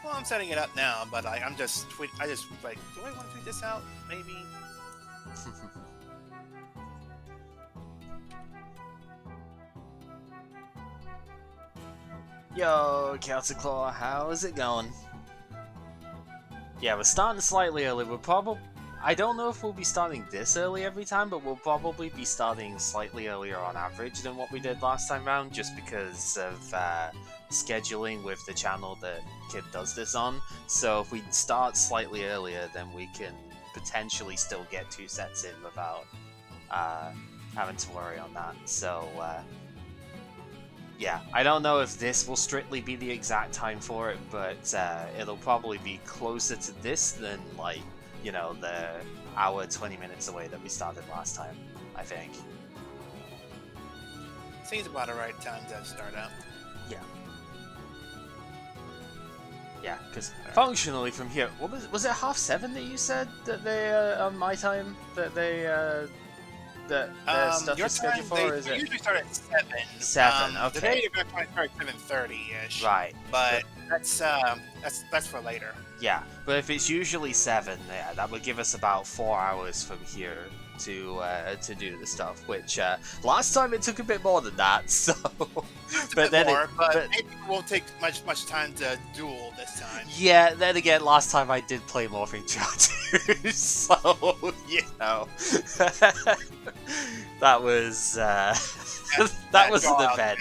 Well, I'm setting it up now, but I'm just I just like, do I want to tweet this out? Maybe. Yo, Claw, how's it going? Yeah, we're starting slightly early. We're probably... I don't know if we'll be starting this early every time, but we'll probably be starting slightly earlier on average than what we did last time round, just because of scheduling with the channel that Kib does this on. So if we start slightly earlier, then we can potentially still get 2 sets in without having to worry on that. So, yeah, I don't know if this will strictly be the exact time for it, but it'll probably be closer to this than, like, you know, the hour 20 minutes away that we started last time, I think. Seems about the right time to start out. Yeah. Yeah, because functionally from here, what was it 7:30 that you said that they, on my time, that they, that their stuff is scheduled for, or is it? Usually start at 7. 7, okay. Today you're going to start at 7:30-ish. Right. But that's for later. Yeah, but if it's usually 7, yeah, that would give us about 4 hours from here to do the stuff. Which last time it took a bit more than that. So, but then maybe it won't take much time to duel this time. Yeah, then again, last time I did play Morphing Charter, so you know, that was that was an event.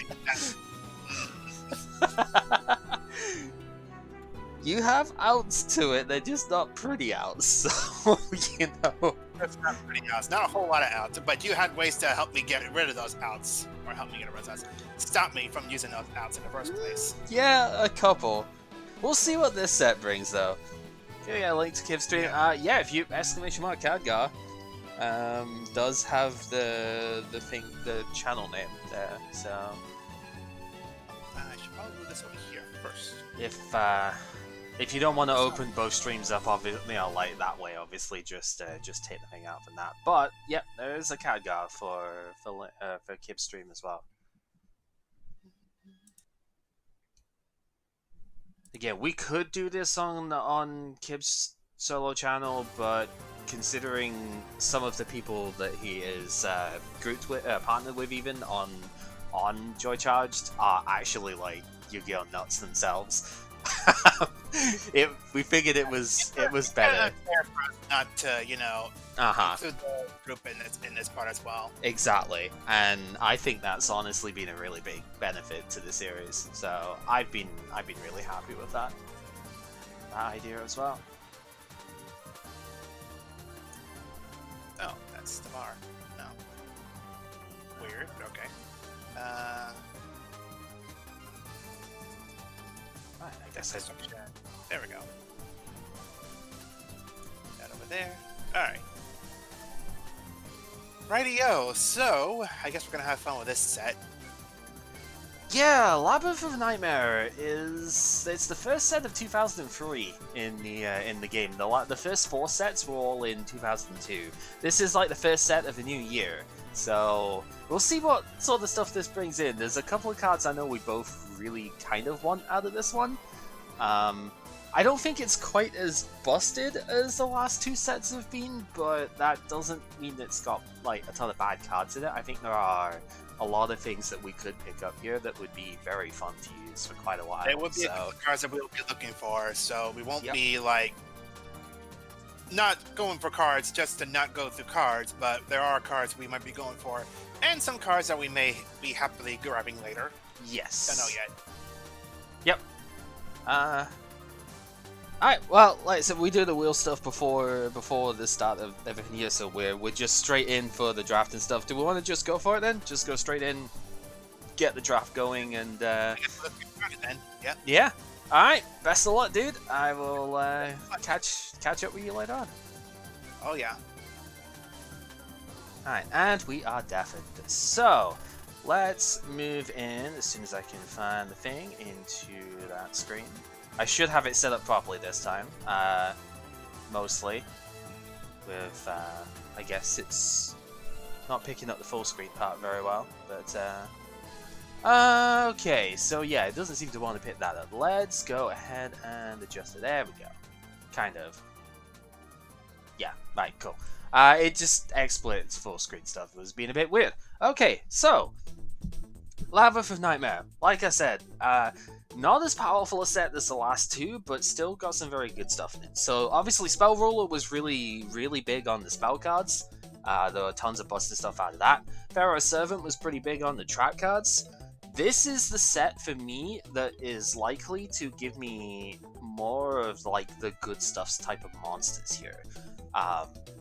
You have outs to it, they're just not pretty outs, so, you know. That's not pretty outs. Not a whole lot of outs, but you had ways to help me get rid of those outs. Or help me get rid of those outs. Stop me from using those outs in the first place. Yeah, a couple. We'll see what this set brings, though. Okay, yeah, link to Kib's stream. Yeah, if you, !Khadgar, does have the channel name there, so... I should probably move this over here first. If you don't want to open both streams up, obviously, you know, like that way, obviously, just take the thing out from that. But yep, there is a Khadgar for Kib's stream as well. Again, we could do this on Kib's solo channel, but considering some of the people that he is grouped with, partnered with, even on Joy Charged, are actually like Yu-Gi-Oh nuts themselves. We figured it was better. Fair for us not to, you know, include the group in this part as well. Exactly, and I think that's honestly been a really big benefit to the series. So I've been really happy with that idea as well. Oh, that's Tamar. No. Weird. Okay. I guess that's there we go. That over there. Alright. Rightio, so I guess we're gonna have fun with this set. Yeah, Labyrinth of Nightmare it's the first set of 2003 in the game. The first 4 sets were all in 2002. This is like the first set of the new year. So we'll see what sort of stuff this brings in. There's a couple of cards I know we both really kind of want out of this one. I don't think it's quite as busted as the last 2 sets have been, but that doesn't mean it's got like a ton of bad cards in it. I think there are a lot of things that we could pick up here that would be very fun to use for quite a while. There would be a couple of cards that we'll be looking for, so we won't be like not going for cards just to not go through cards, but there are cards we might be going for, and some cards that we may be happily grabbing later. Yes. Don't know yet. Yep. Alright, well, like I said, we do the wheel stuff before the start of everything here, so we're just straight in for the draft and stuff. Do we want to just go for it then? Just go straight in, get the draft going, and I guess let's get started then. Yeah. Yeah. Alright, best of luck, dude. I will catch up with you later on. Oh yeah. Alright, and we are deafened. So, let's move in as soon as I can find the thing into that screen. I should have it set up properly this time, mostly, with, I guess it's not picking up the full screen part very well, but, Okay, so yeah, it doesn't seem to want to pick that up. Let's go ahead and adjust it. There we go. Kind of. Yeah, right, cool. It just XSplit's full screen stuff was being a bit weird. Okay, so Labyrinth of Nightmare. Like I said, not as powerful a set as the last two, but still got some very good stuff in it. So obviously Spell Ruler was really, really big on the spell cards. There were tons of busted stuff out of that. Pharaoh's Servant was pretty big on the trap cards. This is the set for me that is likely to give me more of like the good stuffs type of monsters here.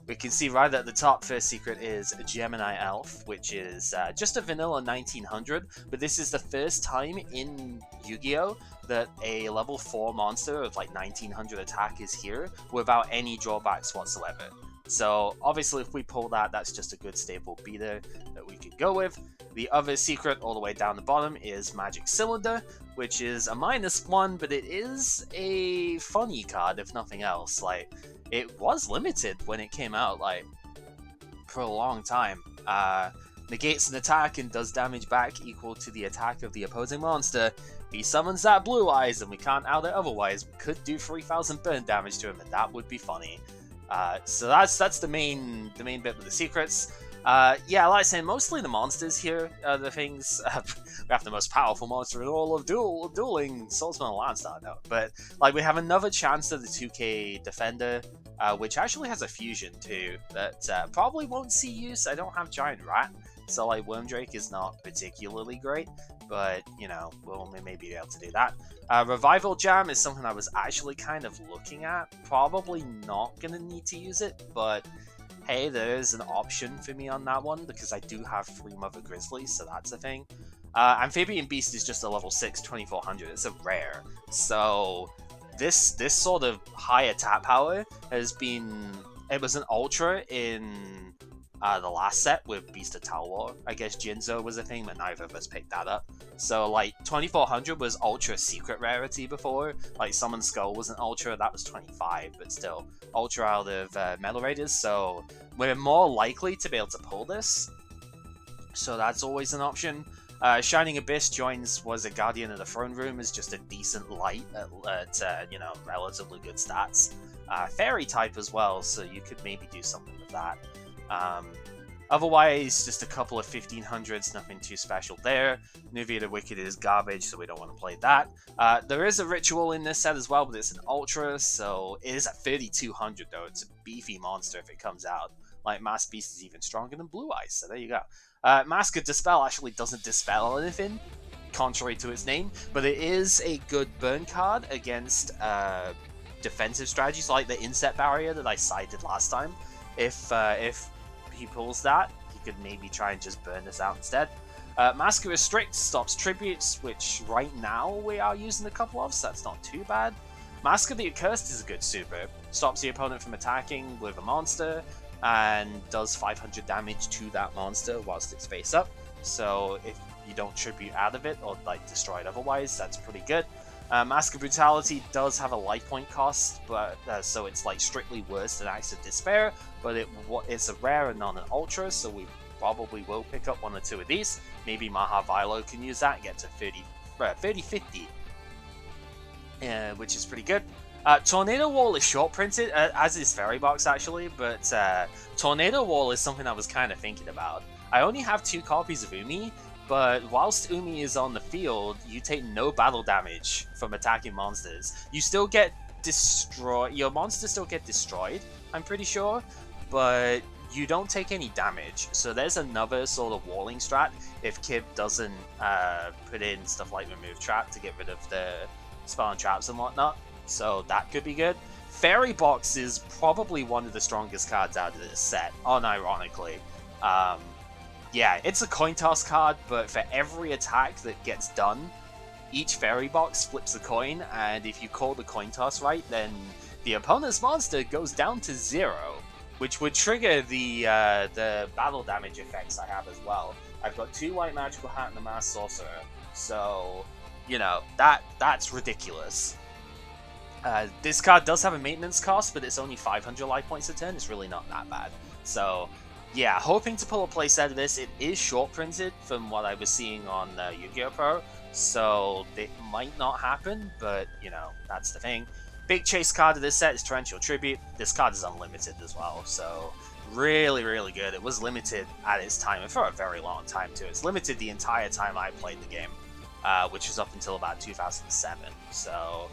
We can see right at the top, first secret is a Gemini Elf, which is just a vanilla 1900, but this is the first time in Yu-Gi-Oh! That a level 4 monster of like 1900 attack is here without any drawbacks whatsoever. So obviously if we pull that, that's just a good stable beater that we could go with. The other secret all the way down the bottom is Magic Cylinder, which is a -1, but it is a funny card if nothing else. Like, it was limited when it came out, like, for a long time. Negates an attack and does damage back equal to the attack of the opposing monster. If he summons that Blue Eyes and we can't out it otherwise, we could do 3000 burn damage to him, and that would be funny. So that's the main bit with the secrets. Yeah, like I say, mostly the monsters here are the things. We have the most powerful monster in all of dueling, Swordsman and Landstar, no. But like we have another chance of the 2K Defender, which actually has a fusion too, that probably won't see use. I don't have Giant Rat, so like Wormdrake is not particularly great, but you know, we'll maybe be able to do that. Revival Jam is something I was actually kind of looking at. Probably not gonna need to use it, but hey, there is an option for me on that one because I do have 3 Mother Grizzlies, so that's a thing. Amphibian Beast is just a level 6 2400. It's a rare, so this sort of high attack power has been. It was an ultra in the last set with Beast of Talwar. I guess Jinzo was a thing, but neither of us picked that up. So like 2400 was ultra secret rarity before. Like Summon Skull was an ultra, that was 25, but still ultra out of Metal Raiders. So we're more likely to be able to pull this. So that's always an option. Shining Abyss joins was a Guardian of the Throne Room as just a decent light at you know, relatively good stats. Fairy type as well, so you could maybe do something with that. Otherwise, just a couple of 1500s, nothing too special there. Nuvia the Wicked is garbage, so we don't want to play that. There is a Ritual in this set as well, but it's an Ultra, so it is at 3200 though. It's a beefy monster if it comes out. Like, Mass Beast is even stronger than Blue Eyes, so there you go. Mask of Dispel actually doesn't dispel anything, contrary to its name, but it is a good burn card against defensive strategies like the Inset Barrier that I cited last time. If he pulls that, he could maybe try and just burn this out instead. Mask of Restrict stops tributes, which right now we are using a couple of, so that's not too bad. Mask of the Accursed is a good super. Stops the opponent from attacking with a monster, and does 500 damage to that monster whilst it's face up. So if you don't tribute out of it, or like destroy it otherwise, that's pretty good. Mask of Brutality does have a life point cost, but so it's like strictly worse than Axe of Despair, but it's a rare and not an ultra, so we probably will pick up 1 or 2 of these. Maybe Maha Vilo can use that and get to 30-50, which is pretty good. Tornado Wall is short printed, as is Fairy Box actually, but Tornado Wall is something I was kind of thinking about. I only have 2 copies of Umi, but whilst Umi is on the field, you take no battle damage from attacking monsters. You still get destroyed. Your monsters still get destroyed, I'm pretty sure, but you don't take any damage. So there's another sort of walling strat if Kib doesn't put in stuff like Remove Trap to get rid of the spell and traps and whatnot. So that could be good. Fairy Box is probably one of the strongest cards out of this set, unironically. Yeah, it's a coin toss card, but for every attack that gets done, each Fairy Box flips a coin, and if you call the coin toss right, then the opponent's monster goes down to 0, which would trigger the battle damage effects I have as well. I've got 2 White Magical Hat and a Mass Sorcerer, so, you know, that's ridiculous. This card does have a maintenance cost, but it's only 500 life points a turn. It's really not that bad. So, yeah, hoping to pull a playset of this. It is short printed from what I was seeing on Yu-Gi-Oh! Pro, so it might not happen, but you know, that's the thing. Big chase card of this set is Torrential Tribute. This card is unlimited as well, so really, really good. It was limited at its time, and for a very long time too. It's limited the entire time I played the game, which was up until about 2007. So,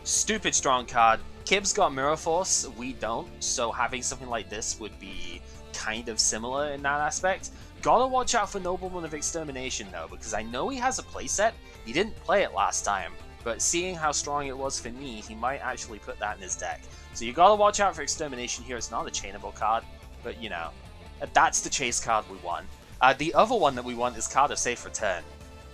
stupid strong card. Kib's got Mirror Force, we don't, so having something like this would be kind of similar in that aspect. Gotta watch out for Nobleman of Extermination though, because I know he has a playset. He didn't play it last time, but seeing how strong it was for me, he might actually put that in his deck. So you gotta watch out for Extermination here. It's not a chainable card, but you know, that's the chase card we want. The other one that we want is Card of Safe Return.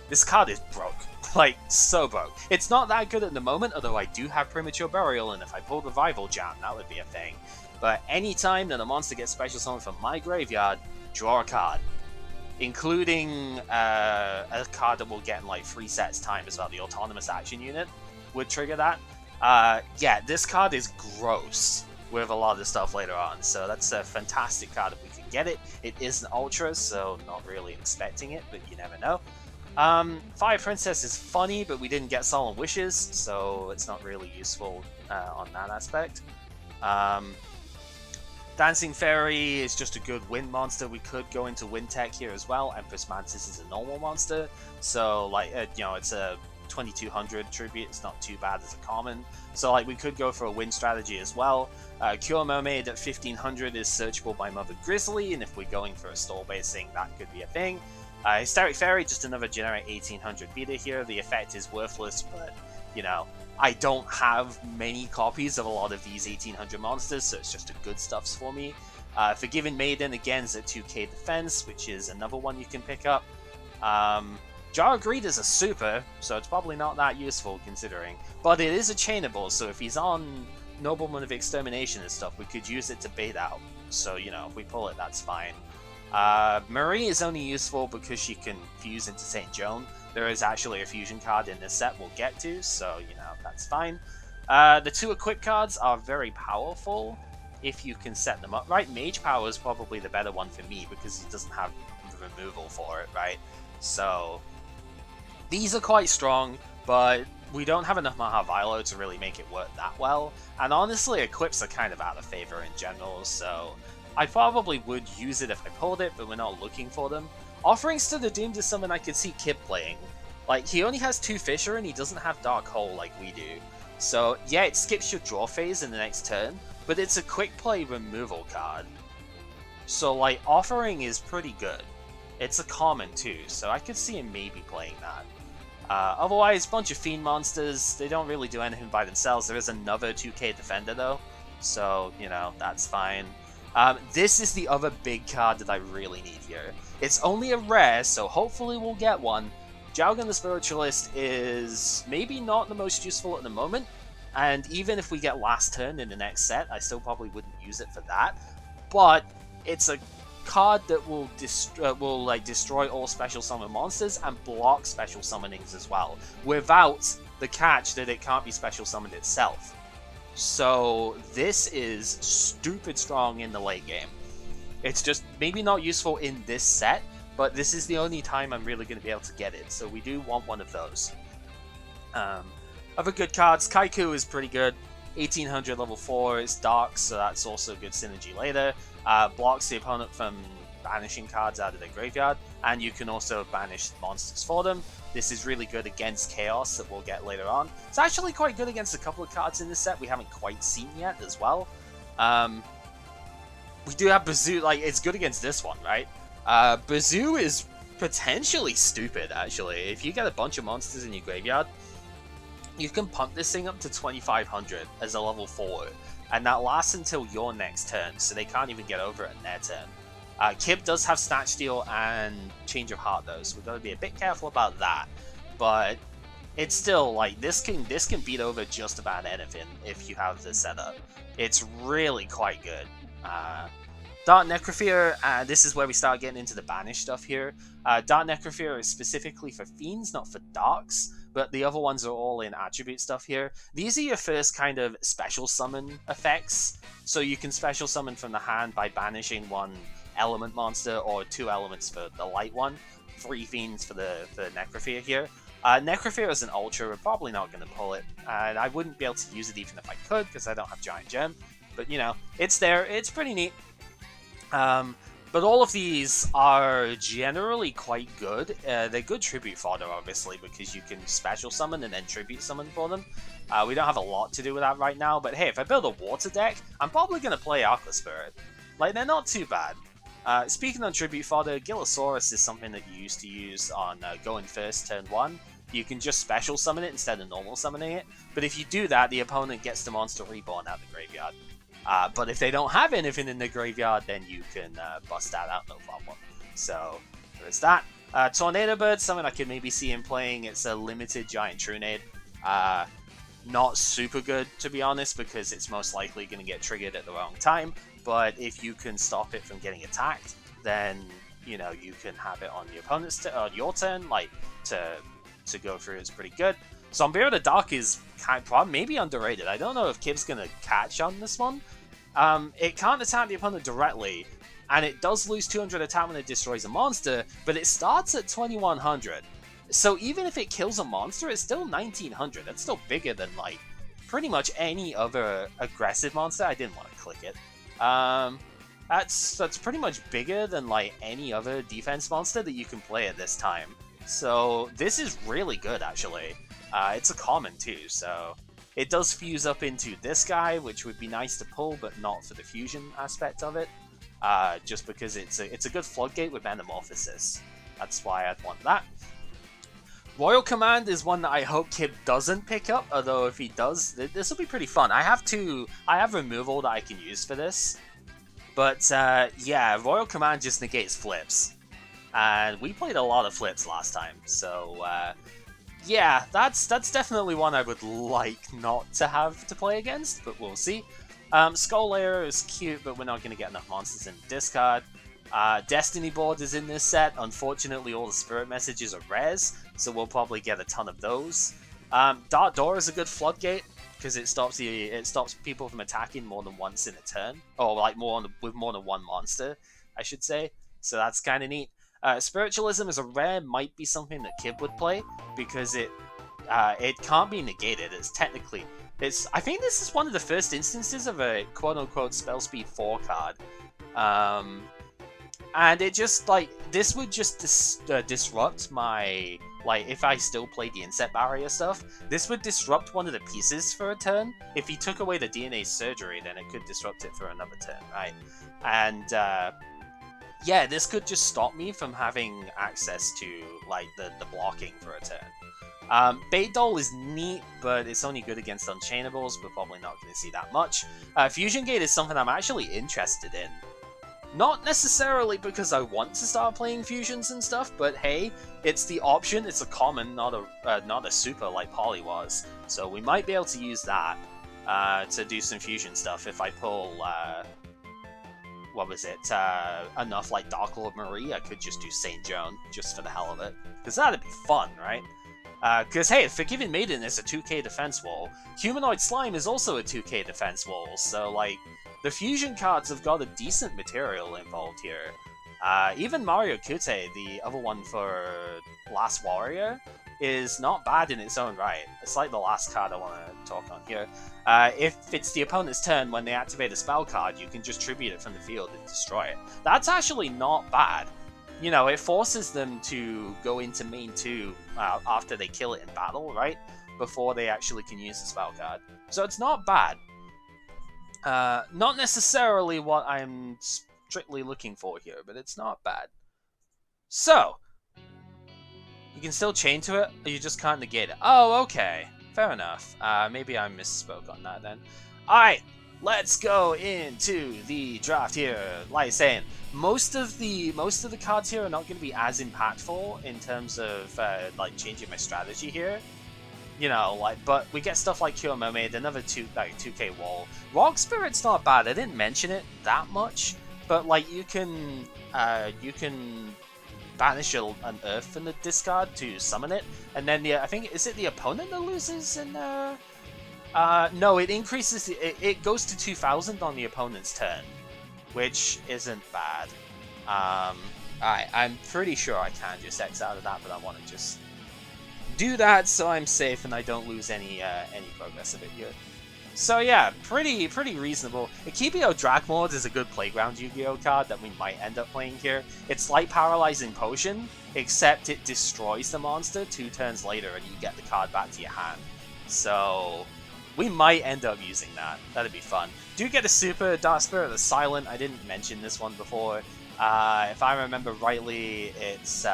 This card is broke. Like, so broke. It's not that good at the moment, although I do have Premature Burial, and if I pulled Revival Jam, that would be a thing. But anytime that a monster gets special summoned from my graveyard, draw a card. Including a card that will get in like 3 sets time as well. The Autonomous Action Unit would trigger that. Yeah, this card is gross with a lot of the stuff later on, so that's a fantastic card if we can get it. It is an Ultra, so not really expecting it, but you never know. Fire Princess is funny, but we didn't get Solemn Wishes, so it's not really useful on that aspect. Dancing Fairy is just a good wind monster. We could go into wind tech here as well. Empress Mantis is a normal monster, so like you know, it's a 2200 tribute. It's not too bad as a common. So like we could go for a wind strategy as well. Cure Mermaid at 1500 is searchable by Mother Grizzly, and if we're going for a stall basing, that could be a thing. Hysteric Fairy, just another generate 1800 beta here. The effect is worthless, but you know, I don't have many copies of a lot of these 1800 monsters, so it's just a good stuffs for me. Forgiven Maiden, again, is at 2k defense, which is another one you can pick up. Jar of Greed is a super, so it's probably not that useful considering. But it is a chainable, so if he's on Nobleman of Extermination and stuff, we could use it to bait out. So, you know, if we pull it, that's fine. Marie is only useful because she can fuse into St. Joan. There is actually a fusion card in this set we'll get to, so, you know, that's fine. The 2 equip cards are very powerful if you can set them up right. Mage Power is probably the better one for me because he doesn't have removal for it, right? So, these are quite strong, but we don't have enough Mahavilo to really make it work that well. And honestly, equips are kind of out of favor in general, so I probably would use it if I pulled it, but we're not looking for them. Offerings to the Doomed is someone I could see Kib playing. Like, he only has 2 Fissure and he doesn't have Dark Hole like we do. So, yeah, it skips your draw phase in the next turn, but it's a quick play removal card. So, like, Offering is pretty good. It's a common too, so I could see him maybe playing that. Otherwise, bunch of Fiend monsters, they don't really do anything by themselves. There is another 2k Defender though, so, you know, that's fine. This is the other big card that I really need here. It's only a rare, so hopefully we'll get one. Jowgen the Spiritualist is maybe not the most useful at the moment, and even if we get last turn in the next set, I still probably wouldn't use it for that. But it's a card that will destroy all special summon monsters and block special summonings as well, without the catch that it can't be special summoned itself. So this is stupid strong in the late game. It's just maybe not useful in this set, but this is the only time I'm really going to be able to get it, so we do want one of those. Other good cards, Kaiku is pretty good. 1800 level 4, it's dark, so that's also good synergy later. Blocks the opponent from banishing cards out of their graveyard, and you can also banish monsters for them. This is really good against Chaos that we'll get later on. It's actually quite good against a couple of cards in this set we haven't quite seen yet as well. We do have Bazoo, like, it's good against this one, right? Bazoo is potentially stupid, actually. If you get a bunch of monsters in your graveyard, you can pump this thing up to 2500 as a level 4, and that lasts until your next turn, so they can't even get over it in their turn. Kib does have Snatch Steal and Change of Heart though, so we've got to be a bit careful about that. But it's still, like, this can beat over just about anything if you have this setup. It's really quite good. Dark Necrofear, this is where we start getting into the banish stuff here. Dark Necrofear is specifically for Fiends, not for Darks, but the other ones are all in attribute stuff here. These are your first kind of special summon effects, so you can special summon from the hand by banishing one element monster, or 2 elements for the light one. 3 fiends for the Necrofear here. Necrofear is an ultra, we're probably not going to pull it, and I wouldn't be able to use it even if I could, because I don't have Giant Gem, but you know, it's there, it's pretty neat. But all of these are generally quite good. They're good tribute fodder, obviously, because you can special summon and then tribute summon for them. We don't have a lot to do with that right now, but hey, if I build a water deck, I'm probably going to play Aqua Spirit. Like, they're not too bad. Speaking on tribute fodder, Gillosaurus is something that you used to use on going first turn 1. You can just special summon it instead of normal summoning it, but if you do that, the opponent gets the monster reborn out of the graveyard. But if they don't have anything in the graveyard, then you can bust that out, no problem. So, there's that. Tornado Bird, something I could maybe see him playing. It's a limited giant Trunade. Not super good, to be honest, because it's most likely going to get triggered at the wrong time. But if you can stop it from getting attacked, then, you know, you can have it on the opponent's on your turn, like, to go through. It's pretty good. Zombie the Dark is kind of maybe underrated. I don't know if Kib's going to catch on this one. It can't attack the opponent directly, and it does lose 200 attack when it destroys a monster, but it starts at 2100. So even if it kills a monster, it's still 1900. That's still bigger than, like, pretty much any other aggressive monster. I didn't want to click it. That's pretty much bigger than, like, any other defense monster that you can play at this time. So this is really good, actually. It's a common, too, so it does fuse up into this guy, which would be nice to pull, but not for the fusion aspect of it. Just because it's a good floodgate with Metamorphosis. That's why I'd want that. Royal Command is one that I hope Kib doesn't pick up, although if he does, this will be pretty fun. I have removal that I can use for this. But yeah, Royal Command just negates flips. And we played a lot of flips last time, so yeah, that's definitely one I would like not to have to play against, but we'll see. Skull Layer is cute, but we're not going to get enough monsters in the discard. Destiny Board is in this set. Unfortunately, all the Spirit Messages are rares, so we'll probably get a ton of those. Dark Door is a good floodgate, because it stops people from attacking more than once in a turn, or like with more than one monster, I should say. So that's kind of neat. Spiritualism is a rare, might be something that Kib would play, because it can't be negated. I think this is one of the first instances of a quote-unquote spell speed 4 card. And it just, like, this would just disrupt my, like, if I still played the Insect Barrier stuff, this would disrupt one of the pieces for a turn. If he took away the DNA Surgery, then it could disrupt it for another turn, right? And, yeah, this could just stop me from having access to, like, the blocking for a turn. Bait Doll is neat, but it's only good against Unchainables. We're probably not going to see that much. Fusion Gate is something I'm actually interested in. Not necessarily because I want to start playing fusions and stuff, but hey, it's the option. It's a common, not a super like Poly was. So we might be able to use that to do some fusion stuff if I pull, what was it, enough like Dark Lord Marie. I could just do Saint Joan just for the hell of it, because that'd be fun, right? Because hey, Forgiven Maiden is a 2k defense wall. Humanoid Slime is also a 2k defense wall, so like, the fusion cards have got a decent material involved here. Even Mario Kute, the other one for Last Warrior, is not bad in its own right. It's like the last card I want to talk on here. If it's the opponent's turn, when they activate a spell card, you can just tribute it from the field and destroy it. That's actually not bad. You know, it forces them to go into main 2 after they kill it in battle, right? Before they actually can use the spell card. So it's not bad. Not necessarily what I'm strictly looking for here, but it's not bad. So, you can still chain to it, or you just can't negate it. Oh, okay. Fair enough. Maybe I misspoke on that then. Alright, let's go into the draft here. Like I was saying, most of the cards here are not going to be as impactful in terms of like changing my strategy here. You know, like, but we get stuff like Cure Mermaid, another 2k wall. Rock Spirit's not bad. I didn't mention it that much, but like you can banish an Earth from the discard to summon it, and then I think, is it the opponent that loses in no, it increases, it goes to 2000 on the opponent's turn, which isn't bad. Alright, I'm pretty sure I can just X out of that, but I want to just do that so I'm safe and I don't lose any progress of it here. So yeah, pretty reasonable. Akibio Drag Mode is a good playground Yu-Gi-Oh card that we might end up playing here. It's like Paralyzing Potion, except it destroys the monster 2 turns later and you get the card back to your hand. So we might end up using that. That'd be fun. Do get a super Dark Spirit of the Silent. I didn't mention this one before. If I remember rightly, it's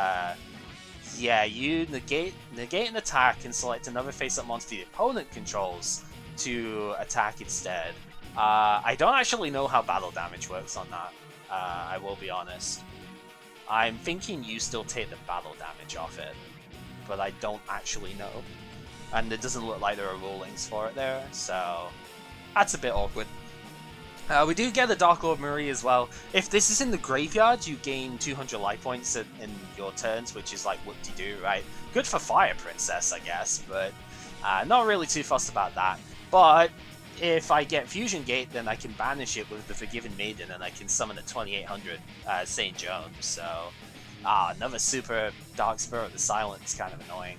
yeah, you negate an attack and select another face-up monster the opponent controls to attack instead. I don't actually know how battle damage works on that. I will be honest. I'm thinking you still take the battle damage off it, but I don't actually know. And it doesn't look like there are rulings for it there, so that's a bit awkward. We do get the Dark Lord Marie as well. If this is in the graveyard, you gain 200 life points in your turns, which is like whoop-de-doo, right? Good for Fire Princess, I guess, but not really too fussed about that. But if I get Fusion Gate, then I can banish it with the Forgiven Maiden, and I can summon a 2800 St. Jones. So, another super Dark Spirit of the Silent is kind of annoying.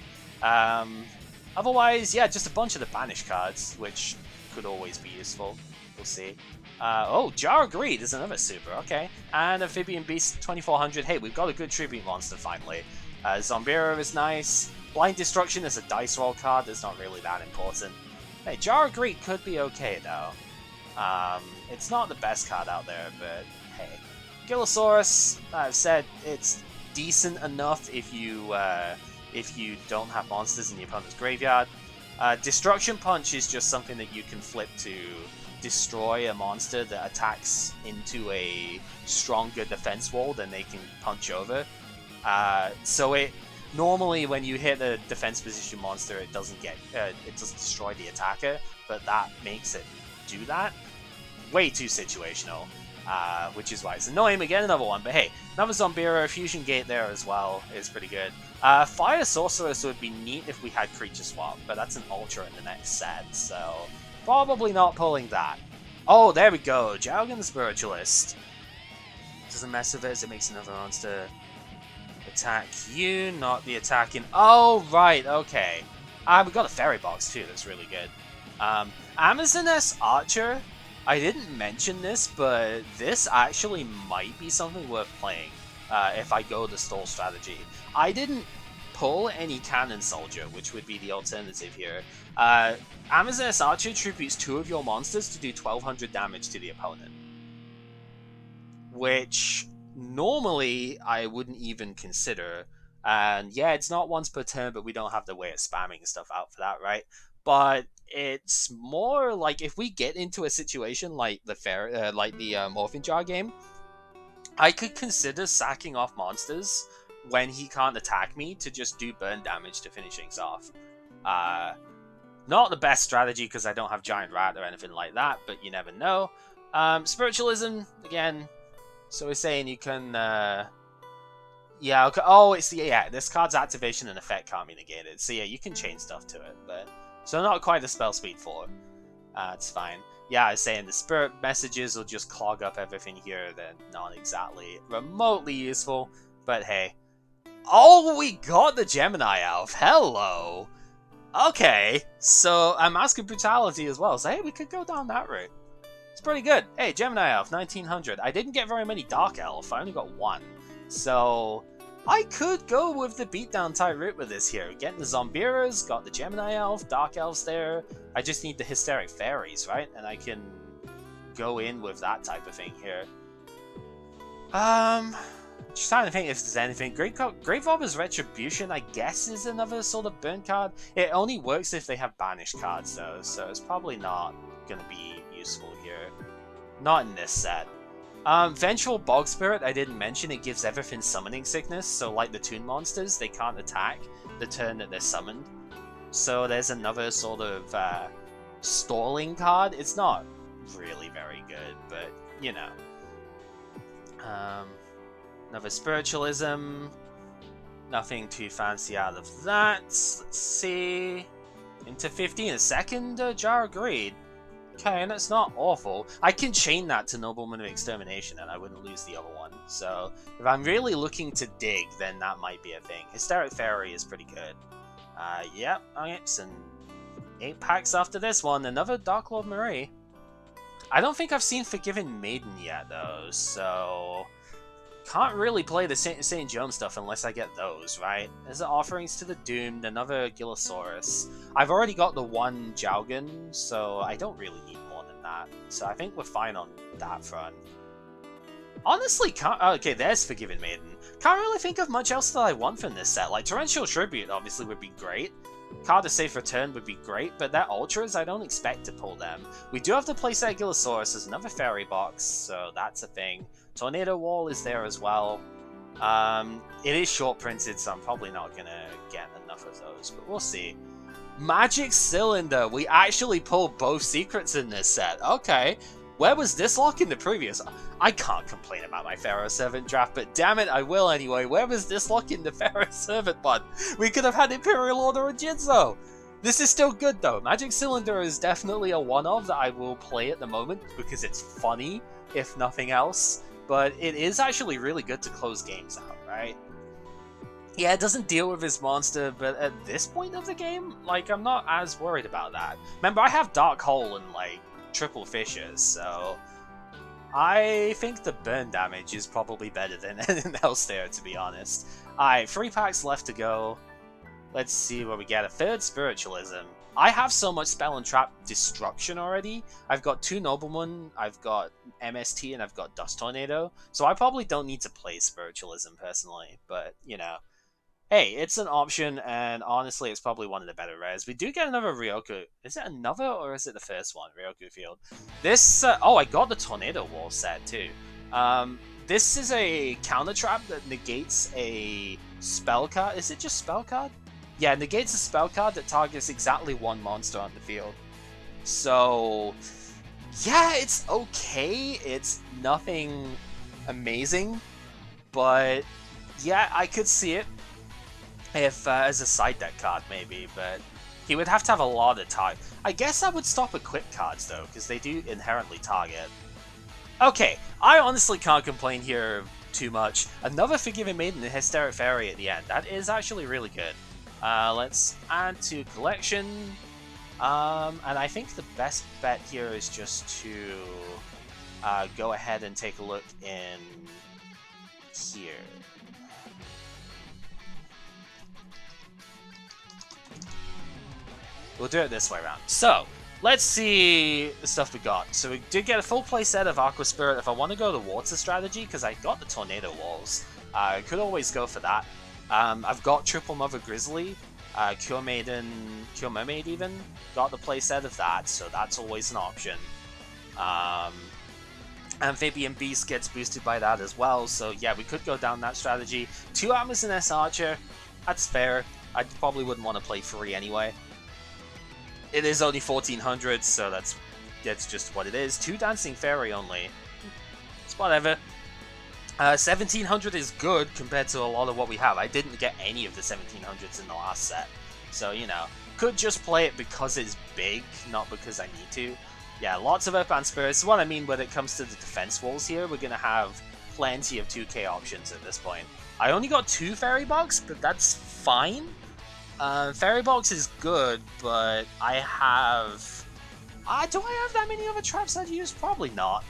Otherwise, yeah, just a bunch of the banished cards, which could always be useful. We'll see. Oh, Jar of Greed is another super, okay. And Amphibian Beast 2400. Hey, we've got a good tribute monster finally. Zombira is nice. Blind Destruction is a dice roll card that's not really that important. Hey, Jar of Greed could be okay though. It's not the best card out there, but hey. Gilosaurus, I've said it's decent enough if you don't have monsters in your opponent's graveyard. Destruction Punch is just something that you can flip to destroy a monster that attacks into a stronger defense wall than they can punch over. So it normally when you hit the defense position monster, it doesn't destroy the attacker, but that makes it do that. Way too situational, which is why it's annoying. We get another one, but hey, another Zombira, Fusion Gate there as well is pretty good. Fire Sorceress would be neat if we had Creature Swap, but that's an Ultra in the next set, so probably not pulling that. Oh, there we go. Jowgen the Spiritualist. Doesn't mess with it as it makes another monster attack you, not the attacking. Oh, right, okay. We got a Fairy Box too, that's really good. Amazoness Archer. I didn't mention this, but this actually might be something worth playing if I go the stall strategy. I didn't pull any Cannon Soldier, which would be the alternative here. Amazoness Archer tributes 2 of your monsters to do 1200 damage to the opponent. Which normally I wouldn't even consider. And yeah, it's not once per turn, but we don't have the way of spamming stuff out for that, right? But it's more like if we get into a situation like the Morphin Jar game, I could consider sacking off monsters when he can't attack me to just do burn damage to finish things off. Not the best strategy because I don't have Giant Rat or anything like that, but you never know. Spiritualism, again, so we're saying you can... yeah, okay. Oh, it's the... Yeah, this card's activation and effect can't be negated. So yeah, you can chain stuff to it, but... So not quite a spell speed 4. It's fine. Yeah, I was saying the spirit messages will just clog up everything here. They're not exactly remotely useful, but hey. Oh, we got the Gemini Elf. Hello. Okay, so a Mask of Brutality as well. So hey, we could go down that route. It's pretty good. Hey, Gemini Elf, 1900. I didn't get very many Dark Elf. I only got 1. So I could go with the beatdown type route with this here. Getting the Zombiras, got the Gemini Elf, Dark Elves there. I just need the Hysteric Fairies, right? And I can go in with that type of thing here. Just trying to think if there's anything. Grave Robber's Retribution, I guess, is another sort of burn card. It only works if they have banished cards, though, so it's probably not going to be useful here. Not in this set. Vengeful Bog Spirit, I didn't mention, it gives everything Summoning Sickness, so like the Toon Monsters, they can't attack the turn that they're summoned. So there's another sort of stalling card. It's not really very good, but, you know. Another Spiritualism. Nothing too fancy out of that. Let's see. Into 15 a second, Jar of Greed. Okay, and it's not awful. I can chain that to Nobleman of Extermination and I wouldn't lose the other one. So, if I'm really looking to dig, then that might be a thing. Hysteric Fairy is pretty good. Yep, okay, some 8 packs after this one. Another Dark Lord Marie. I don't think I've seen Forgiven Maiden yet, though, so... Can't really play the St. Jerome stuff unless I get those, right? There's the Offerings to the Doomed, another Gillosaurus. I've already got the one Jaugen, so I don't really need more than that. So I think we're fine on that front. Honestly, can't... Okay, there's Forgiven Maiden. Can't really think of much else that I want from this set. Like, Torrential Tribute obviously would be great. Card of Safe Return would be great, but their Ultras, I don't expect to pull them. We do have the playset Gillosaurus, there's another Fairy Box, so that's a thing. Tornado Wall is there as well. It is short printed, so I'm probably not gonna get enough of those, but we'll see. Magic Cylinder! We actually pulled both secrets in this set. Okay. Where was this lock in the previous? I can't complain about my Pharaoh Servant draft, but damn it, I will anyway. Where was this lock in the Pharaoh Servant one? We could have had Imperial Order of Jinzo! This is still good though. Magic Cylinder is definitely a one-of that I will play at the moment because it's funny, if nothing else. But it is actually really good to close games out, right? Yeah, it doesn't deal with his monster, but at this point of the game, like, I'm not as worried about that. Remember, I have Dark Hole and, like, Triple Fissures, so I think the burn damage is probably better than anything else there, to be honest. Alright, 3 packs left to go. Let's see what we get. A third Spiritualism. I have so much Spell and Trap Destruction already. I've got 2 Noblemen, I've got MST, and I've got Dust Tornado, so I probably don't need to play Spiritualism personally, but, you know. Hey, it's an option, and honestly, it's probably one of the better rares. We do get another Ryoku. Is it another, or is it the first one? Ryoku Field. This, oh, I got the Tornado Wall set, too. This is a counter trap that negates a spell card. Is it just spell card? Yeah, negates a spell card that targets exactly 1 monster on the field. So, yeah, it's okay. It's nothing amazing, but yeah, I could see it. If, as a side deck card, maybe, but he would have to have a lot of target. I guess I would stop equip cards, though, because they do inherently target. Okay, I honestly can't complain here too much. Another Forgiven Maiden and Hysteric Fairy at the end. That is actually really good. Let's add to collection. And I think the best bet here is just to go ahead and take a look in here. We'll do it this way around. So, let's see the stuff we got. So we did get a full play set of Aqua Spirit. If I want to go the water strategy, because I got the Tornado Walls, I could always go for that. I've got Triple Mother Grizzly, Cure Maiden, Cure Mermaid even. Got the play set of that, so that's always an option. Amphibian Beast gets boosted by that as well, so yeah, we could go down that strategy. 2 Atmos and S Archer, that's fair. I probably wouldn't want to play 3 anyway. It is only 1400, so that's just what it is. 2 Dancing Fairy only. It's whatever. 1700 is good compared to a lot of what we have. I didn't get any of the 1700s in the last set. So, you know, could just play it because it's big, not because I need to. Yeah, lots of Earthbound Spirits. What I mean when it comes to the defense walls here, we're going to have plenty of 2k options at this point. I only got 2 Fairy Box, but that's fine. Fairy Box is good, but I have... do I have that many other traps I'd use? Probably not.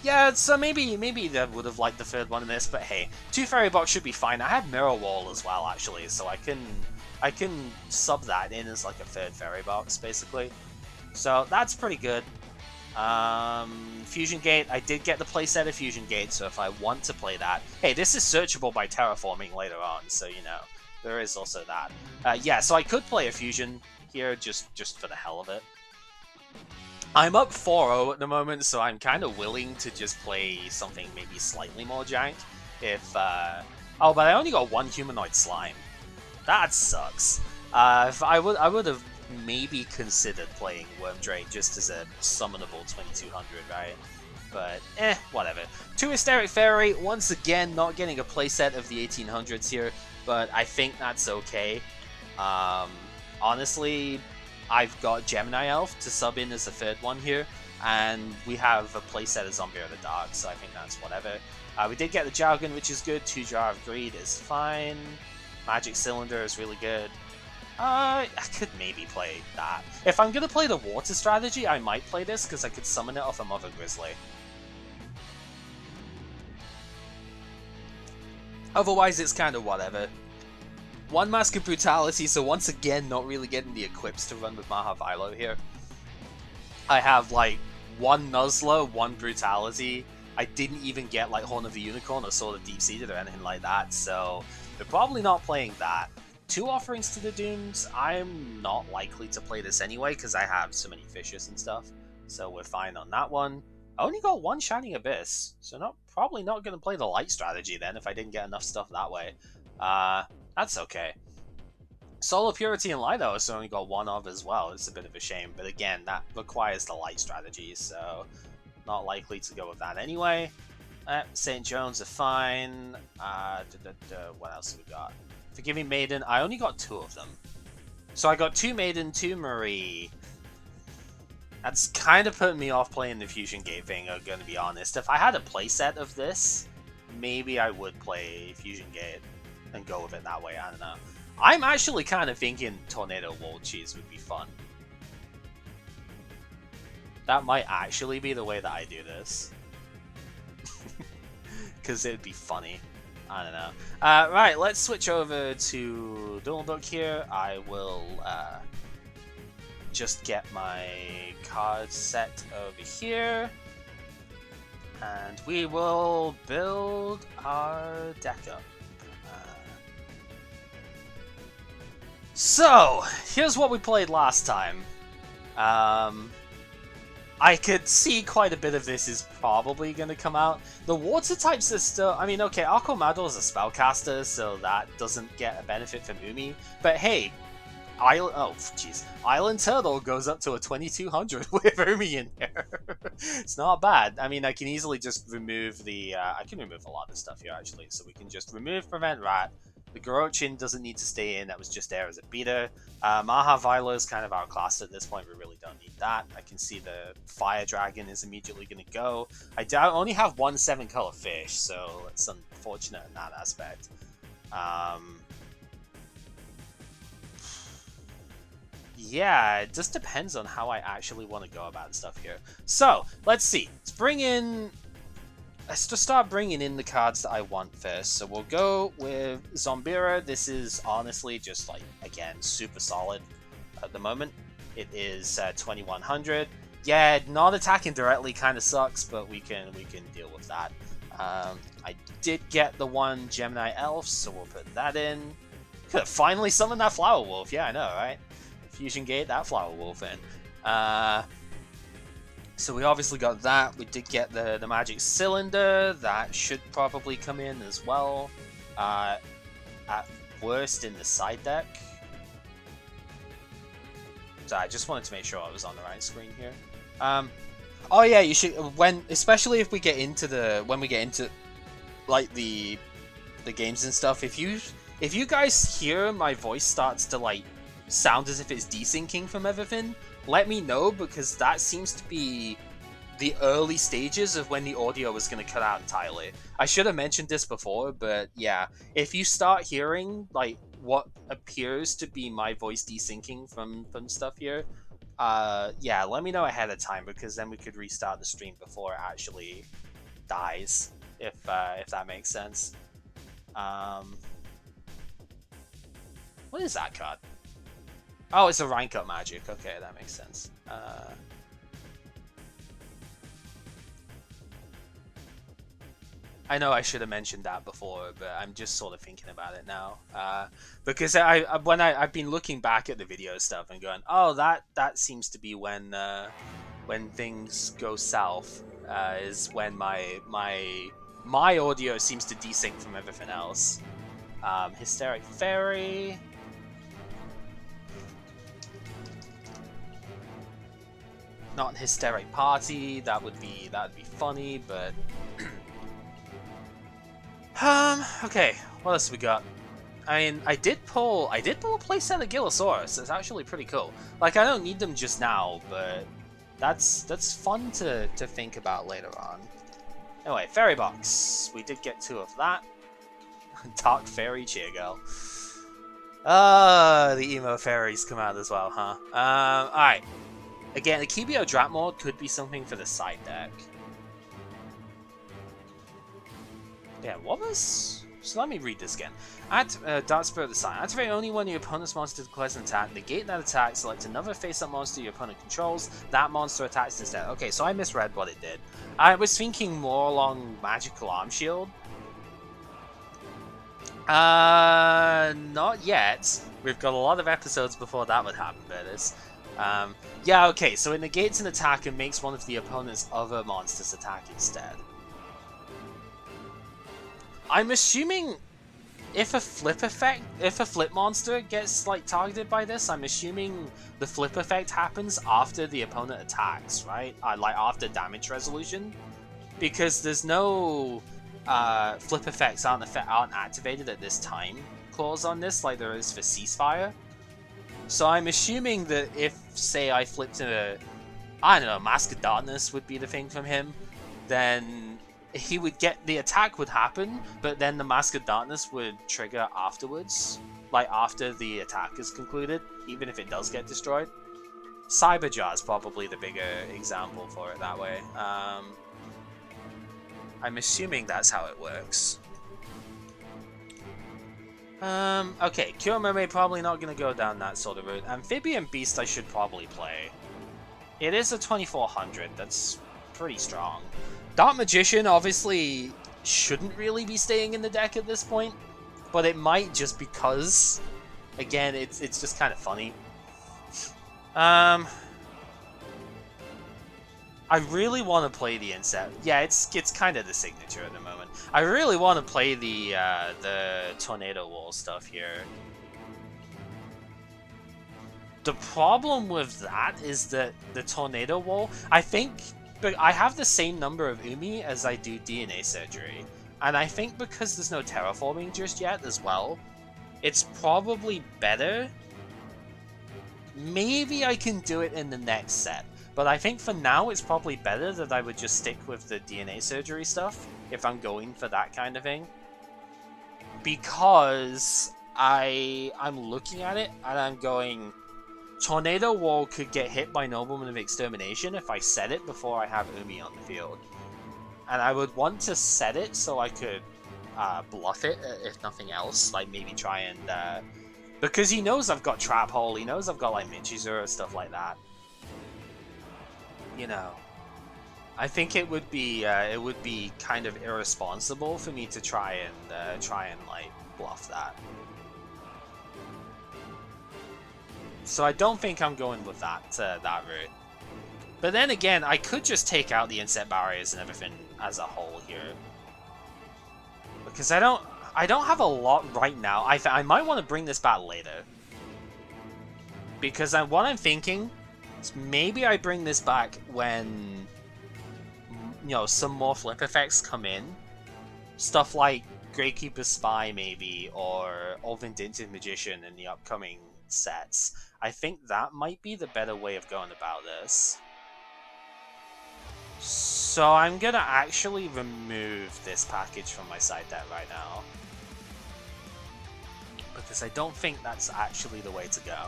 Yeah, so maybe I would have liked the third one in this, but hey, 2 Fairy Box should be fine. I have Mirror Wall as well, actually, so I can sub that in as like a 3rd Fairy Box, basically. So that's pretty good. Fusion Gate, I did get the playset of Fusion Gate, so if I want to play that... Hey, this is searchable by terraforming later on, so you know. There is also that. Yeah, so I could play a Fusion here just for the hell of it. I'm up 4-0 at the moment, so I'm kind of willing to just play something maybe slightly more jank. If, oh, but I only got 1 Humanoid Slime. That sucks. If I would have maybe considered playing Wormdrake just as a summonable 2200, right? But, whatever. 2 Hysteric Fairy, once again, not getting a playset of the 1800s here. But I think that's okay. Honestly, I've got Gemini Elf to sub in as a third one here, and we have a playset of Zombie of the Dark, so I think that's whatever. We did get the Jargon, which is good. 2 Jar of Greed is fine. Magic Cylinder is really good. I could maybe play that. If I'm going to play the water strategy, I might play this, because I could summon it off a Mother Grizzly. Otherwise, it's kind of whatever. 1 Mask of Brutality, so once again, not really getting the equips to run with Mahavilo here. I have, like, 1 Nuzlocke, 1 Brutality. I didn't even get, like, Horn of the Unicorn or Sword of Deep-Seated or anything like that, so we're probably not playing that. 2 Offerings to the Dooms, I'm not likely to play this anyway, because I have so many fishes and stuff, so we're fine on that one. I only got 1 Shining Abyss, so probably not going to play the light strategy then if I didn't get enough stuff that way. That's okay. Solar Purity and Light I also only got 1 of as well. It's a bit of a shame, but again, that requires the light strategy, so not likely to go with that anyway. St. Jones are fine. What else have we got? Forgiving Maiden, I only got 2 of them. So I got 2 Maiden, 2 Marie. That's kind of putting me off playing the Fusion Gate thing, I'm going to be honest. If I had a playset of this, maybe I would play Fusion Gate and go with it that way, I don't know. I'm actually kind of thinking Tornado World Cheese would be fun. That might actually be the way that I do this. Because it would be funny. I don't know. Right, let's switch over to Duel Book here. I will just get my card set over here. And we will build our deck up. So, here's what we played last time. I could see quite a bit of this is probably going to come out. The water types are still... I mean, okay, Aquamador is a spellcaster, so that doesn't get a benefit from Umi. But hey, Island Turtle goes up to a 2200 with Umi in there. It's not bad. I mean, I can easily just remove the... I can remove a lot of stuff here, actually. So we can just remove Prevent Rat. The Gorochin doesn't need to stay in, that was just there as a beater. Mahavilo is kind of outclassed at this point, we really don't need that. I can see the Fire Dragon is immediately going to go. I only have 1 7-color fish, so it's unfortunate in that aspect. Yeah, it just depends on how I actually want to go about stuff here. So, let's see. Let's just start bringing in the cards that I want first. So we'll go with Zombira. This is honestly just, like, again, super solid at the moment. It is 2100. Yeah, not attacking directly kind of sucks, but we can deal with that. I did get the 1 Gemini Elf, so we'll put that in. Could have finally summoned that Flower Wolf. Yeah, I know, right? Fusion Gate that Flower Wolf in. So we obviously got that. We did get the Magic Cylinder. That should probably come in as well. At worst in the side deck. So I just wanted to make sure I was on the right screen here. Oh yeah, you should especially if we get into like the games and stuff. If you guys hear my voice starts to like sound as if it's desyncing from everything, let me know, because that seems to be the early stages of when the audio was going to cut out entirely. I should have mentioned this before, but yeah, if you start hearing like what appears to be my voice desyncing from stuff here, yeah, let me know ahead of time, because then we could restart the stream before it actually dies, if that makes sense. What is that card? Oh, it's a rank up magic. Okay, that makes sense. I know I should have mentioned that before, but I'm just sort of thinking about it now. Because I've been looking back at the video stuff and going, oh, that seems to be when things go south. Is when my audio seems to desync from everything else. Hysteric Fairy. Not Hysteric Party. That would be funny, but okay. What else we got? I mean, I did pull a playset of Gillosaurus. It's actually pretty cool. Like, I don't need them just now, but that's fun to think about later on. Anyway, Fairy Box. We did get 2 of that. Dark Fairy Cheer Girl. The emo fairies come out as well, huh? Alright. Again, the Kibio Drat mod could be something for the side deck. Yeah, what was... So let me read this again. Dark Spirit of the Sun. Activate only when your opponent's monster declares an attack. Negate that attack. Select another face-up monster your opponent controls. That monster attacks instead. Okay, so I misread what it did. I was thinking more along Magical Arm Shield. Not yet. We've got a lot of episodes before that would happen, Bertus. Yeah, okay, so it negates an attack and makes one of the opponent's other monsters attack instead. I'm assuming if a flip monster gets like targeted by this, I'm assuming the flip effect happens after the opponent attacks, right? Like after damage resolution, because there's no flip effects aren't activated at this time clause on this, like there is for Ceasefire. So I'm assuming that if, say, I flipped I don't know, Mask of Darkness would be the thing from him, then he would get, the attack would happen, but then the Mask of Darkness would trigger afterwards, like after the attack is concluded, even if it does get destroyed. Cyberjar is probably the bigger example for it that way. I'm assuming that's how it works. Okay, Cure Mermaid probably not going to go down that sort of route. Amphibian Beast I should probably play. It is a 2400, that's pretty strong. Dark Magician obviously shouldn't really be staying in the deck at this point, but it might just because, again, it's just kind of funny. I really want to play the Inset. Yeah, it's kind of the signature at the moment. I really want to play the Tornado Wall stuff here. The problem with that is that the Tornado Wall, I think, but I have the same number of Umi as I do DNA Surgery, and I think because there's no terraforming just yet as well, it's probably better. Maybe I can do it in the next set. But I think for now, it's probably better that I would just stick with the DNA Surgery stuff, if I'm going for that kind of thing. Because I'm looking at it, and I'm going, Tornado Wall could get hit by Nobleman of Extermination if I set it before I have Umi on the field. And I would want to set it so I could bluff it, if nothing else, like maybe try and... because he knows I've got Trap Hole, he knows I've got like Minchizura, stuff like that. You know, I think it would be kind of irresponsible for me to try and like bluff that. So I don't think I'm going with that route. But then again, I could just take out the Inset Barriers and everything as a whole here, because I don't have a lot right now. I might want to bring this back later, because what I'm thinking. Maybe I bring this back when, you know, some more flip effects come in. Stuff like Gravekeeper's Spy, maybe, or Vindictive Magician in the upcoming sets. I think that might be the better way of going about this. So I'm gonna actually remove this package from my side deck right now, because I don't think that's actually the way to go.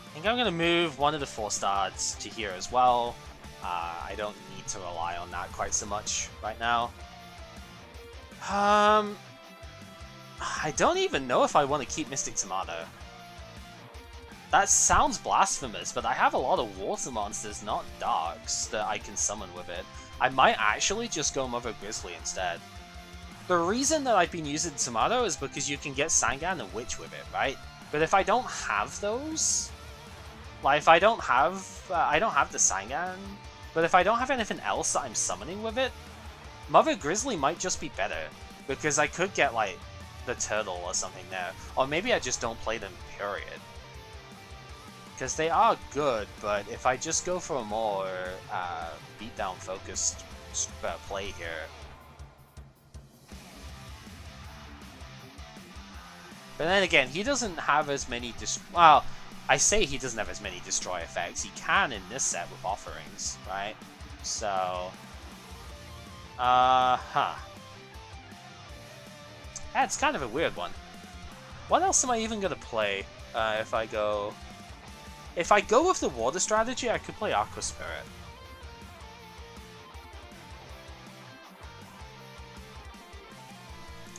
I think I'm going to move one of the 4-stars to here as well. I don't need to rely on that quite so much right now. I don't even know if I want to keep Mystic Tomato. That sounds blasphemous, but I have a lot of water monsters, not darks, that I can summon with it. I might actually just go Mother Grizzly instead. The reason that I've been using Tomato is because you can get Sangan and Witch with it, right? But if I don't have those... Like, if I don't have the Sangan, but if I don't have anything else that I'm summoning with it, Mother Grizzly might just be better, because I could get, like, the Turtle or something there. Or maybe I just don't play them, period. Because they are good, but if I just go for a more beatdown focused play here, But then again, he doesn't have as many well, I say he doesn't have as many destroy effects. He can in this set with offerings, right? So, yeah, it's kind of a weird one. What else am I even gonna play if I go? If I go with the water strategy, I could play Aqua Spirit.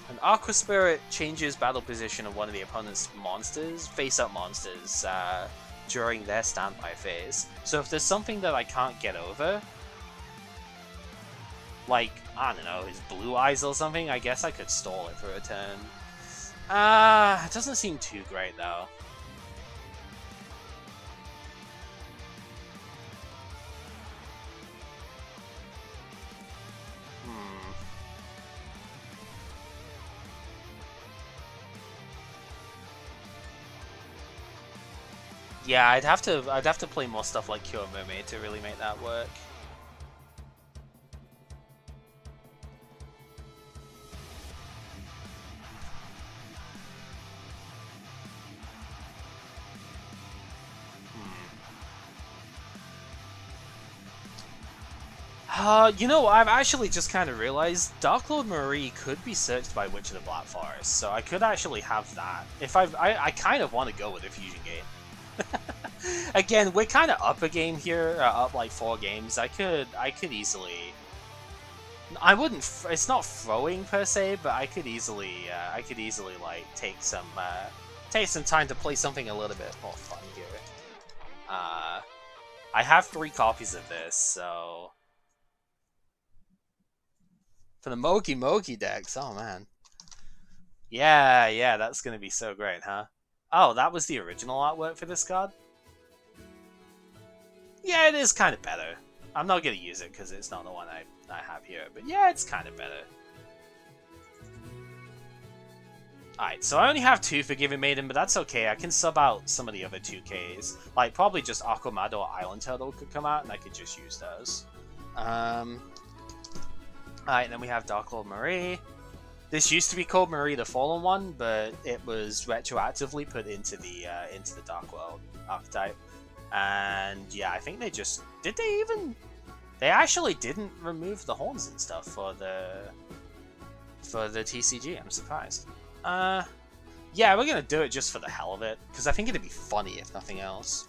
And Aqua Spirit changes battle position of one of the opponent's monsters, face-up monsters, during their standby phase. So if there's something that I can't get over, like, I don't know, his blue eyes or something, I guess I could stall it for a turn. It doesn't seem too great though. Yeah, I'd have to play more stuff like Cure Mermaid to really make that work. You know, I've actually just kind of realized Dark Lord Marie could be searched by Witch of the Black Forest, so I could actually have that. If I kind of want to go with a Fusion Gate. Again, we're kind of up a game here, up like 4 games. I could easily. I wouldn't. It's not throwing per se, but I could easily like take some time to play something a little bit more fun here. I have 3 copies of this, so for the Mogi Mogi decks. Oh man, yeah, that's gonna be so great, huh? Oh, that was the original artwork for this card? Yeah, it is kind of better. I'm not going to use it because it's not the one I have here, but yeah, it's kind of better. Alright, so I only have 2 Forgiving Maiden, but that's okay. I can sub out some of the other 2Ks. Like, probably just Aquamado or Island Turtle could come out, and I could just use those. Alright, then we have Dark Lord Marie. This used to be called Marie the Fallen One, but it was retroactively put into the Dark World archetype. And yeah, I think they just they actually didn't remove the horns and stuff for the TCG. I'm surprised. Yeah, we're gonna do it just for the hell of it because I think it'd be funny if nothing else.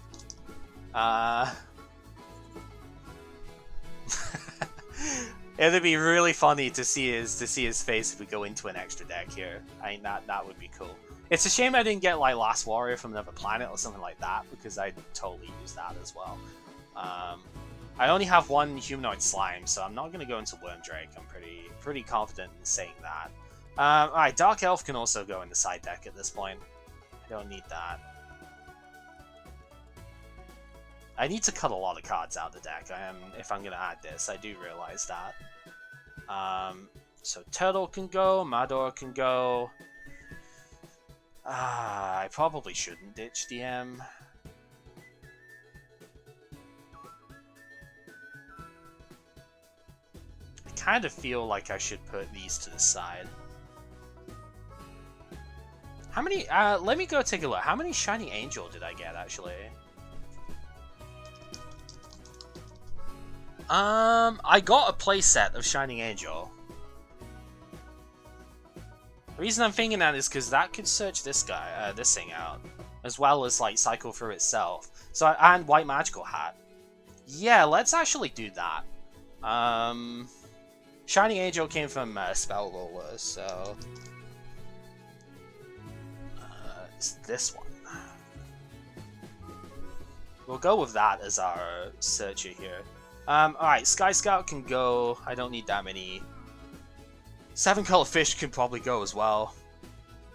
It'd be really funny to see his face if we go into an extra deck here. I think that would be cool. It's a shame I didn't get like Last Warrior from Another Planet or something like that because I'd totally use that as well. I only have 1 humanoid slime, so I'm not gonna go into Worm Drake. I'm pretty confident in saying that. Alright, Dark Elf can also go in the side deck at this point. I don't need that. I need to cut a lot of cards out of the deck. If I'm gonna add this, I do realize that. So Turtle can go, Mador can go. I probably shouldn't ditch DM. I kind of feel like I should put these to the side. How many? Let me go take a look. How many Shiny Angel did I get actually? I got a playset of Shining Angel. The reason I'm thinking that is because that could search this guy, this thing out, as well as like cycle through itself. So and White Magical Hat. Yeah, let's actually do that. Shining Angel came from Spell Roller, so it's this one. We'll go with that as our searcher here. Alright, Sky Scout can go. I don't need that many. 7 Color Fish can probably go as well.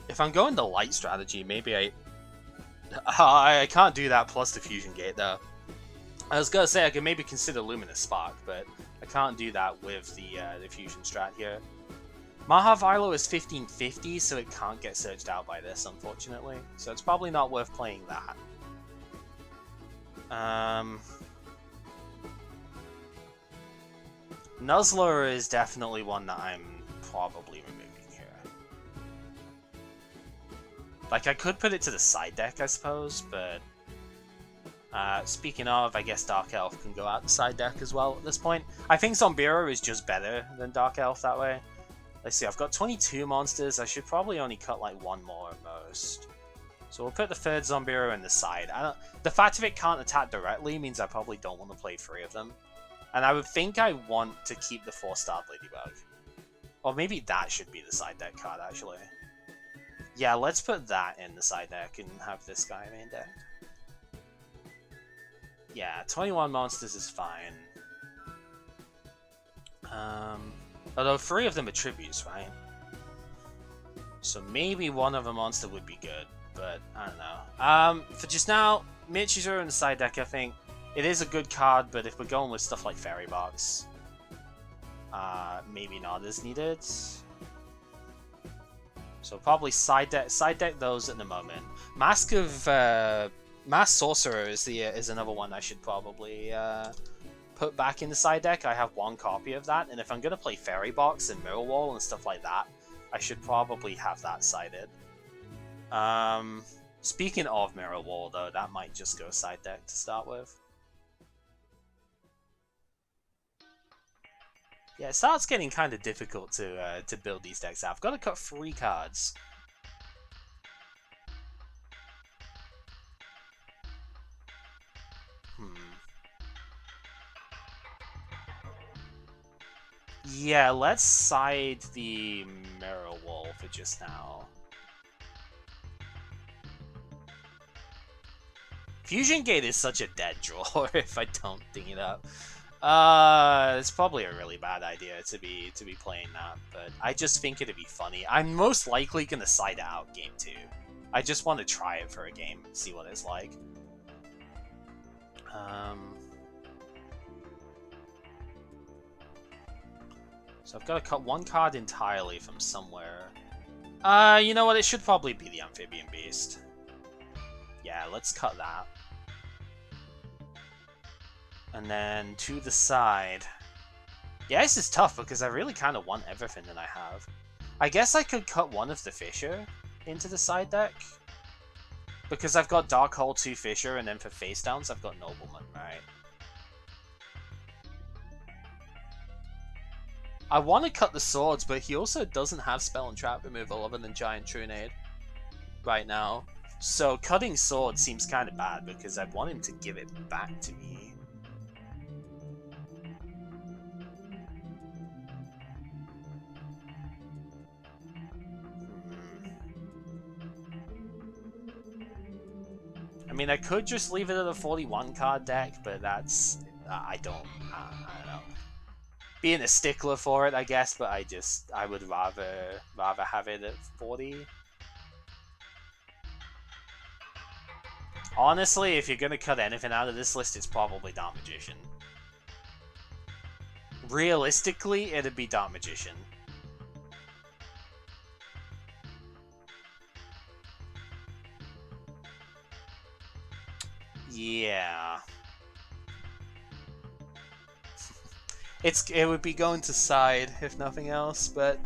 If I'm going the light strategy, maybe I can't do that plus the Fusion Gate though. I was gonna say I could maybe consider Luminous Spark, but I can't do that with the Fusion strat here. Maha Vilo is 1550, so it can't get searched out by this, unfortunately. So it's probably not worth playing that. Nuzzler is definitely one that I'm probably removing here. Like, I could put it to the side deck, I suppose, but... speaking of, I guess Dark Elf can go out the side deck as well at this point. I think Zombiro is just better than Dark Elf that way. Let's see, I've got 22 monsters. I should probably only cut like one more at most. So we'll put the third Zombiro in the side. The fact that it can't attack directly means I probably don't want to play 3 of them. And I would think I want to keep the 4-star Ladybug. Or maybe that should be the side deck card, actually. Yeah, let's put that in the side deck and have this guy main deck. Yeah, 21 monsters is fine. Although 3 of them are tributes, right? So maybe one of a monster would be good, but I don't know. For just now, Michiru in the side deck, I think. It is a good card, but if we're going with stuff like Fairy Box, maybe not as needed. So probably side deck those at the moment. Mask Sorcerer is another one I should probably put back in the side deck. I have 1 copy of that, and if I'm gonna play Fairy Box and Mirror Wall and stuff like that, I should probably have that sided. Speaking of Mirror Wall, though, that might just go side deck to start with. Yeah, it starts getting kind of difficult to build these decks out. I've got to cut 3 cards. Yeah, let's side the Mirror Wall for just now. Fusion Gate is such a dead draw if I don't think it up. It's probably a really bad idea to be playing that, but I just think it'd be funny. I'm most likely gonna side it out game 2. I just want to try it for a game, see what it's like. So I've got to cut 1 card entirely from somewhere. You know what? It should probably be the Amphibian Beast. Yeah, let's cut that. And then to the side. Yeah, this is tough because I really kind of want everything that I have. I guess I could cut 1 of the Fissure into the side deck. Because I've got Dark Hole 2 Fissure, and then for face downs I've got Nobleman, right? I want to cut the swords, but he also doesn't have spell and trap removal other than Giant Trunade right now. So cutting swords seems kind of bad because I want him to give it back to me. I mean, I could just leave it at a 41 card deck, but that's... I don't know. Being a stickler for it, I guess, but I would rather have it at 40. Honestly, if you're gonna cut anything out of this list, it's probably Dark Magician. Realistically, it'd be Dark Magician. Yeah. It would be going to side, if nothing else, but...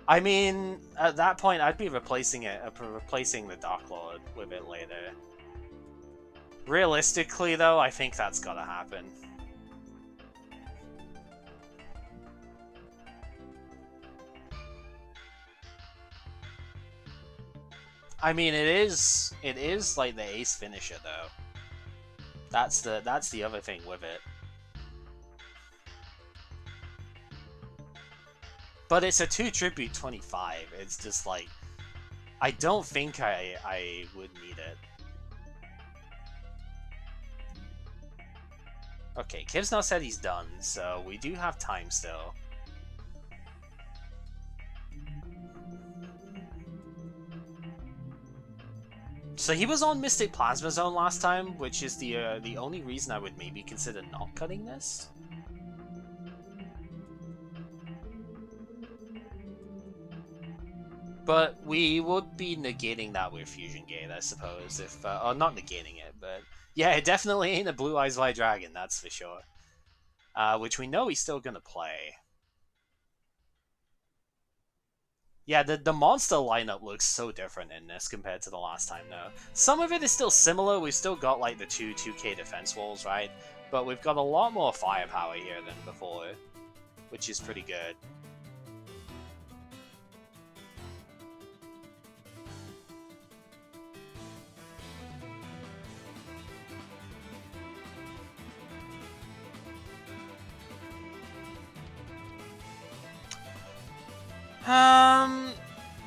I mean, at that point, I'd be replacing the Dark Lord with it later. Realistically, though, I think that's gotta happen. I mean, it is like the ace finisher, though. That's the other thing with it. But it's a 2 tribute 25. It's just like, I don't think I would need it. Okay, Kiv's not said he's done, so we do have time still. So he was on Mystic Plasma Zone last time, which is the only reason I would maybe consider not cutting this. But we would be negating that with Fusion Gate, I suppose, if... or not negating it, but... Yeah, it definitely ain't a Blue Eyes White Dragon, that's for sure. Which we know he's still gonna play. Yeah, the monster lineup looks so different in this compared to the last time, though. Some of it is still similar. We've still got, like, the 2K defense walls, right? But we've got a lot more firepower here than before, which is pretty good.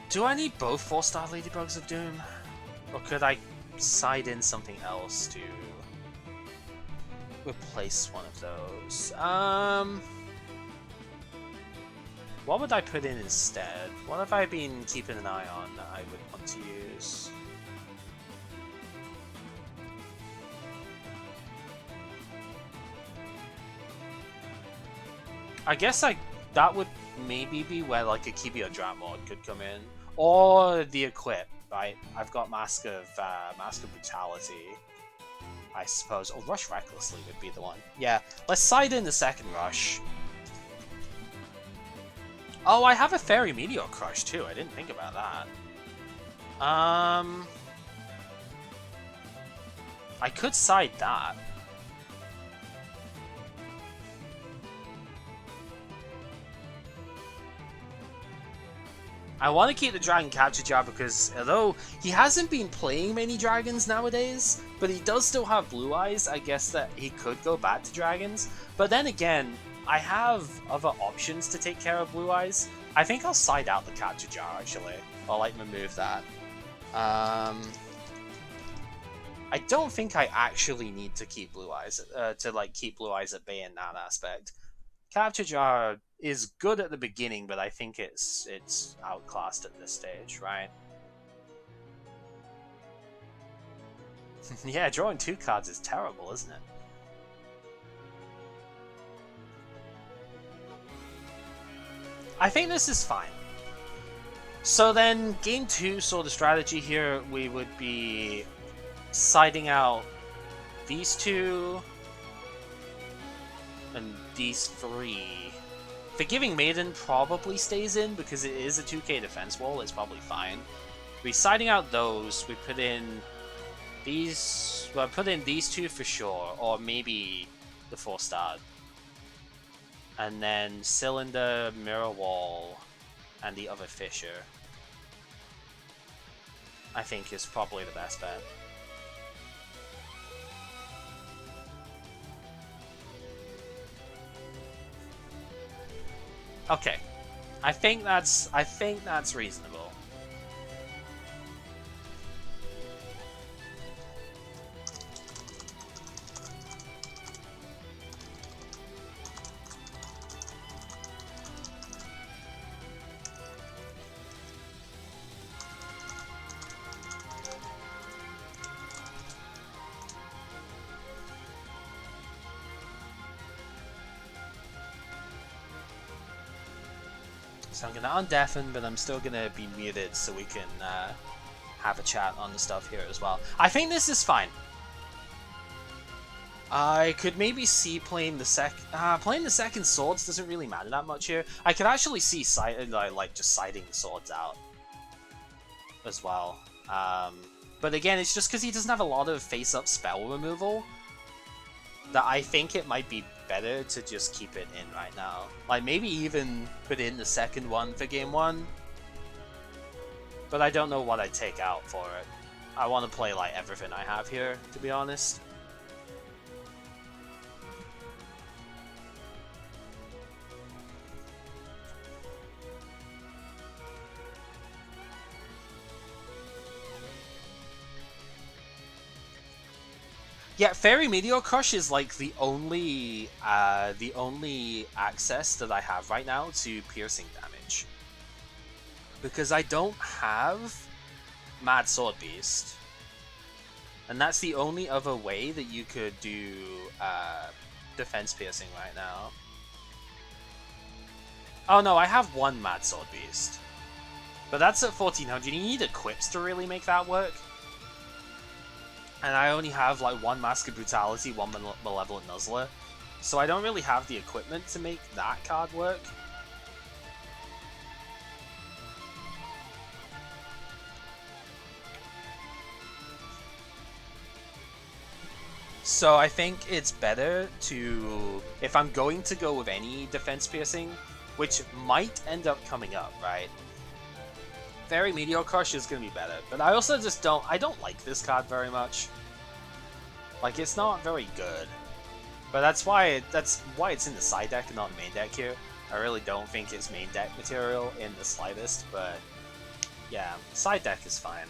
Do I need both 4-star Ladybugs of Doom? Or could I side in something else to replace one of those? What would I put in instead? What have I been keeping an eye on that I would want to use? I guess that would maybe be where like a Kibio Drat mod could come in. Or the equip, right? I've got Mask of Brutality, I suppose. Or Rush Recklessly would be the one. Yeah, let's side in the second Rush. Oh, I have a Fairy Meteor Crush too. I didn't think about that. I could side that. I want to keep the Dragon Capture Jar because although he hasn't been playing many dragons nowadays, but he does still have Blue Eyes, I guess that he could go back to dragons. But then again, I have other options to take care of Blue Eyes. I think I'll side out the Capture Jar actually. I'll like remove that. I don't think I actually need to keep Blue Eyes to like keep Blue Eyes at bay in that aspect. Capture Jar is good at the beginning, but I think it's outclassed at this stage, right? Yeah, drawing 2 cards is terrible, isn't it? I think this is fine. So then, game 2 saw the strategy here. We would be siding out these 2 and these 3. Forgiving Maiden probably stays in because it is a 2K defense wall. It's probably fine. We're siding out those. We put in these. Well, put in these 2 for sure, or maybe the 4-star. And then Cylinder, Mirror Wall, and the other Fissure. I think is probably the best bet. Okay, I think that's reasonable. So I'm going to undeafen, but I'm still going to be muted so we can have a chat on the stuff here as well. I think this is fine. I could maybe see playing the second swords doesn't really matter that much here. I could actually see like just siding the swords out as well. But again, it's just because he doesn't have a lot of face-up spell removal that I think it might be better to just keep it in right now. Like, maybe even put in the second one for game 1. But I don't know what I'd take out for it. I want to play, like, everything I have here, to be honest. Yeah, Fairy Meteor Crush is like the only access that I have right now to piercing damage. Because I don't have Mad Sword Beast. And that's the only other way that you could do defense piercing right now. Oh no, I have one Mad Sword Beast. But that's at 1400. You need equips to really make that work. And I only have like one Mask of Brutality, one Malevolent Nuzzler. So I don't really have the equipment to make that card work. So I think it's better to, if I'm going to go with any defense piercing, which might end up coming up, right? Fairy Meteor Crush is going to be better, but I also just I don't like this card very much. Like, it's not very good. But that's why it's in the side deck and not main deck here. I really don't think it's main deck material in the slightest, but yeah, side deck is fine.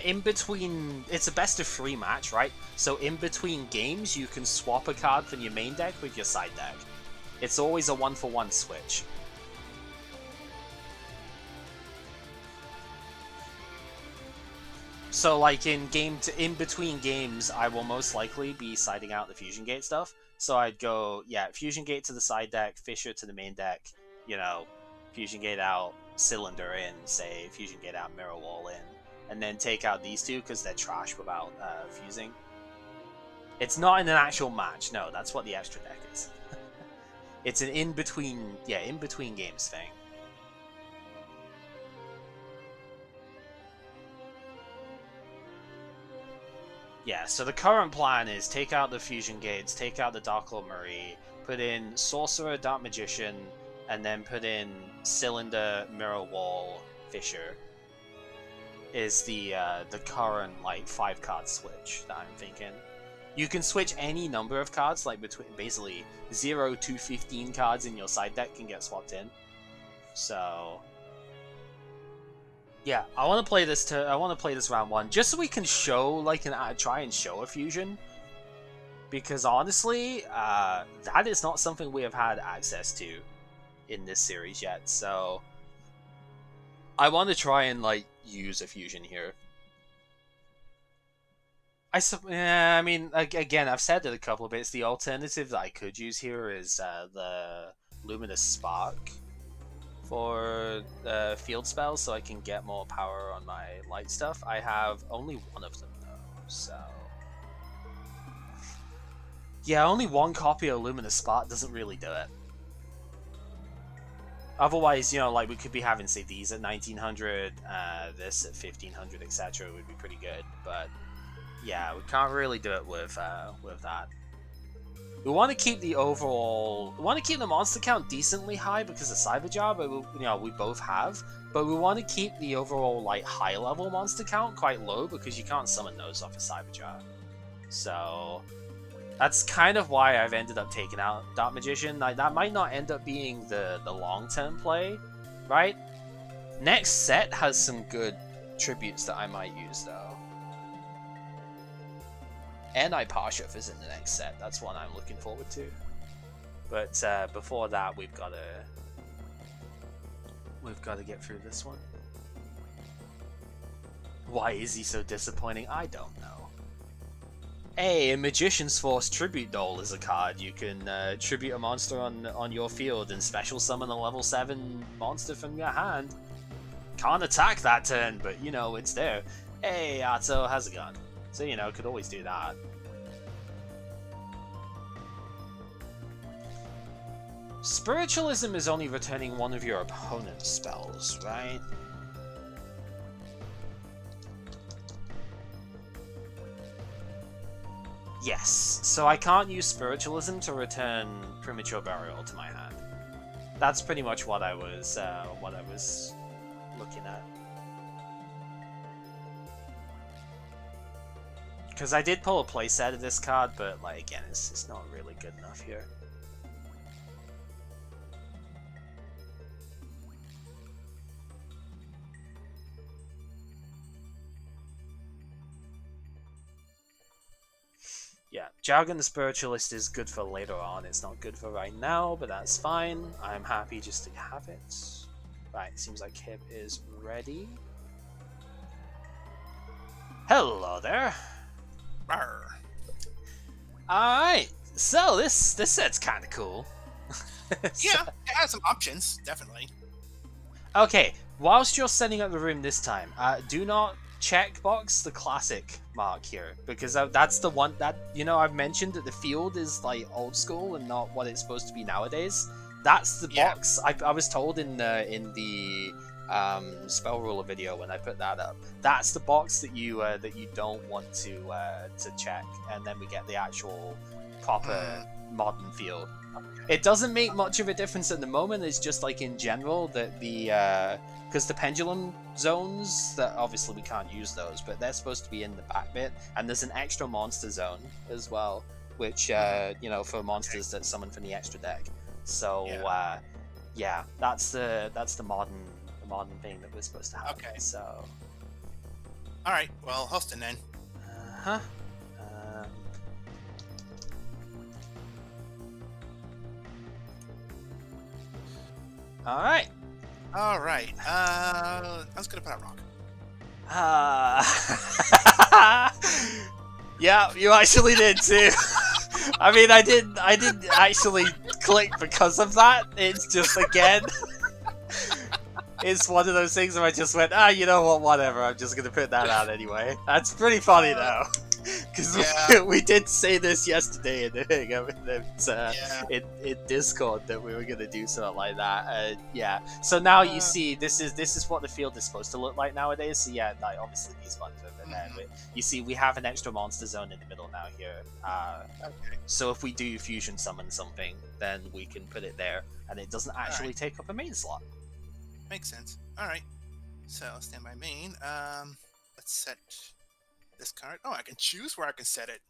In between, it's a best of 3 match, right? So in between games, you can swap a card from your main deck with your side deck. It's always a 1-for-1 switch. So like in between games, I will most likely be siding out the Fusion Gate stuff. So I'd go, yeah, Fusion Gate to the side deck, Fissure to the main deck, you know, Fusion Gate out, Cylinder in, say, Fusion Gate out, Mirror Wall in. And then take out these two because they're trash without fusing. It's not in an actual match, no, that's what the extra deck is. It's an in-between games thing. Yeah, so the current plan is take out the Fusion Gates, take out the Dark Lord Marie, put in Sorcerer, Dark Magician, and then put in Cylinder, Mirror Wall, Fissure. Is the current like 5-card switch that I'm thinking. You can switch any number of cards, like between basically 0 to 15 cards in your side deck can get swapped in. So yeah, I want to play this round 1 just so we can show try and show a fusion. Because honestly, that is not something we have had access to in this series yet. So I want to try and like use a fusion here. I mean, again, I've said it a couple of bits. The alternative that I could use here is the Luminous Spark for field spells, so I can get more power on my light stuff. I have only one of them though, so yeah, only one copy of Luminous Spark doesn't really do it. Otherwise, you know, like we could be having, say, these at 1900, this at 1500, etc. would be pretty good. But yeah, we can't really do it with that. We want to keep the overall, we want to keep the monster count decently high because of Cyberjar, but we both have. But we want to keep the overall like high level monster count quite low because you can't summon those off of Cyberjar. So that's kind of why I've ended up taking out Dark Magician. Like, that might not end up being the long-term play, right? Next set has some good tributes that I might use, though. And Parshiv is in the next set. That's one I'm looking forward to. But before that, we've got to get through this one. Why is he so disappointing? I don't know. Hey, a Magician's Force Tribute Dole is a card. You can tribute a monster on your field and special summon a level 7 monster from your hand. Can't attack that turn, but you know, it's there. Hey, Atto, how's it going? So, you know, could always do that. Spiritualism is only returning one of your opponent's spells, right? Yes, so I can't use Spiritualism to return Premature Burial to my hand. That's pretty much what I was looking at. Because I did pull a playset of this card, but like again, it's not really good enough here. Yeah, Jargon the Spiritualist is good for later on. It's not good for right now, but that's fine. I'm happy just to have it. Right, seems like Kib is ready. Hello there. Alright, so this set's kind of cool. Yeah, it has some options, definitely. Okay, whilst you're setting up the room this time, do not checkbox the classic mark here, because that's the one that, you know, I've mentioned that the field is like old school and not what it's supposed to be nowadays. That's the box I was told in the spell ruler video when I put that up. That's the box that you don't want to check, and then we get the actual proper modern field. It doesn't make much of a difference at the moment. It's just like in general that the because the pendulum zones, that obviously we can't use those, but they're supposed to be in the back bit, and there's an extra monster zone as well, which you know, for monsters that summon from the extra deck. So yeah, that's the modern thing that we're supposed to have. Okay. So all right. Well, hosting then. Huh. All right. All right. I was gonna put a rock. Yeah, you actually did too. I mean, I didn't actually click because of that. It's just, again, it's one of those things where I just went, you know what, whatever. I'm just gonna put that out anyway. That's pretty funny though, because we did say this yesterday in Discord that we were gonna do something like that. Yeah. So now you see, this is what the field is supposed to look like nowadays. So yeah, like obviously these ones over there. But you see, we have an extra monster zone in the middle now here. Okay. So if we do fusion summon something, then we can put it there, and it doesn't actually take up a main slot. Makes sense. All right. So standby main. Let's set this card. Oh, I can choose where I can set it.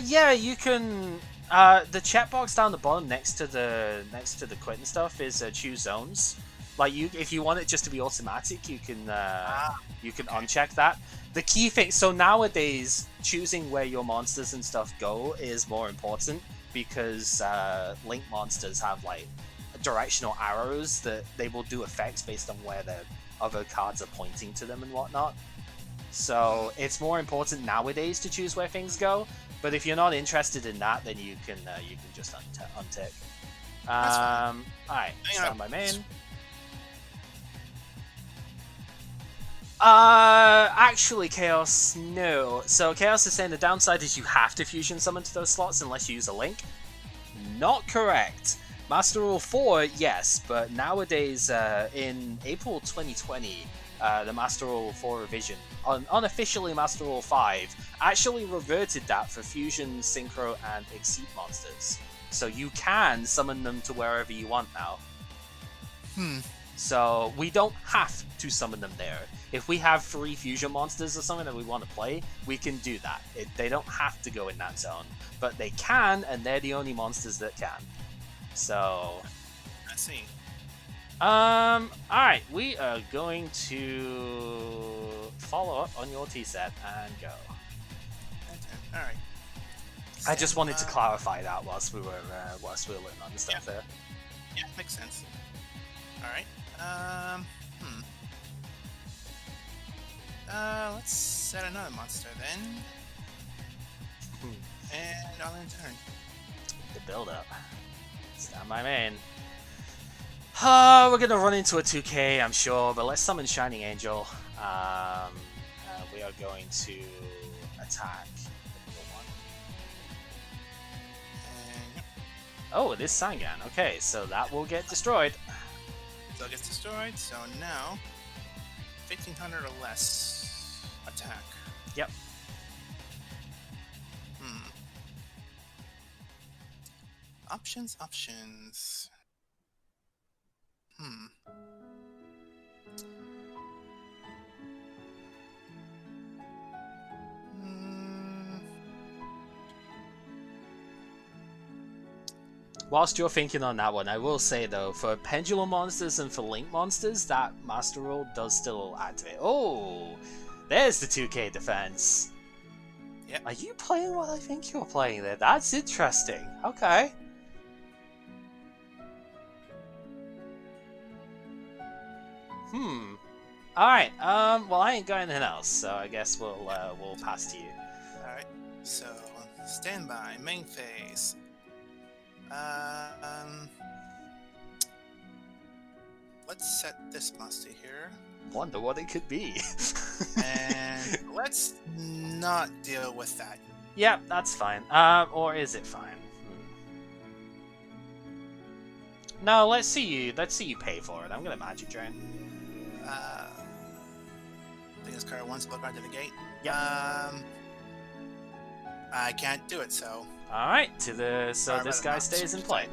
Yeah, you can. The chat box down the bottom next to the quit and stuff is choose zones. Like if you want it just to be automatic, you can uncheck that. The key thing. So nowadays, choosing where your monsters and stuff go is more important, because Link monsters have like directional arrows that they will do effects based on where the other cards are pointing to them and whatnot. So it's more important nowadays to choose where things go. But if you're not interested in that, then you can just untick. Alright, stand by main. Actually, Chaos, no. So Chaos is saying the downside is you have to fusion summon to those slots unless you use a link. Not correct. Master Rule 4, yes, but nowadays, in April 2020, the Master Rule 4 revision, unofficially Master Rule 5, actually reverted that for Fusion, Synchro, and Exceed monsters. So you can summon them to wherever you want now. So we don't have to summon them there. If we have 3 Fusion monsters or something that we want to play, we can do that. They don't have to go in that zone. But they can, and they're the only monsters that can. So I see. Alright, we are going to follow up on your T-set and go. Alright. I just wanted to clarify that whilst we were looking on the stuff there. Yeah, makes sense. Alright. Let's set another monster then. And I'll in turn. The build up. Stand by main. We're gonna run into a 2K, I'm sure, but let's summon Shining Angel. We are going to attack the middle one. Oh, it is Sangan. Okay, so that will get destroyed. So it gets destroyed, so now 1500 or less attack. Yep. Options. Whilst you're thinking on that one, I will say though, for Pendulum monsters and for Link monsters, that Master Rule does still activate. Oh, there's the 2K defense. Yep. Are you playing what I think you're playing there? That's interesting. Okay. Alright, well I ain't got anything else, so I guess we'll pass to you. Alright, so standby, main phase. Let's set this monster here. Wonder what it could be. And let's not deal with that. Yep, that's fine. Or is it fine? No, let's see you pay for it. I'm gonna Magic Drain. Take this card once, look onto the gate. Yep. I can't do it, so. Alright, so this guy stays in play.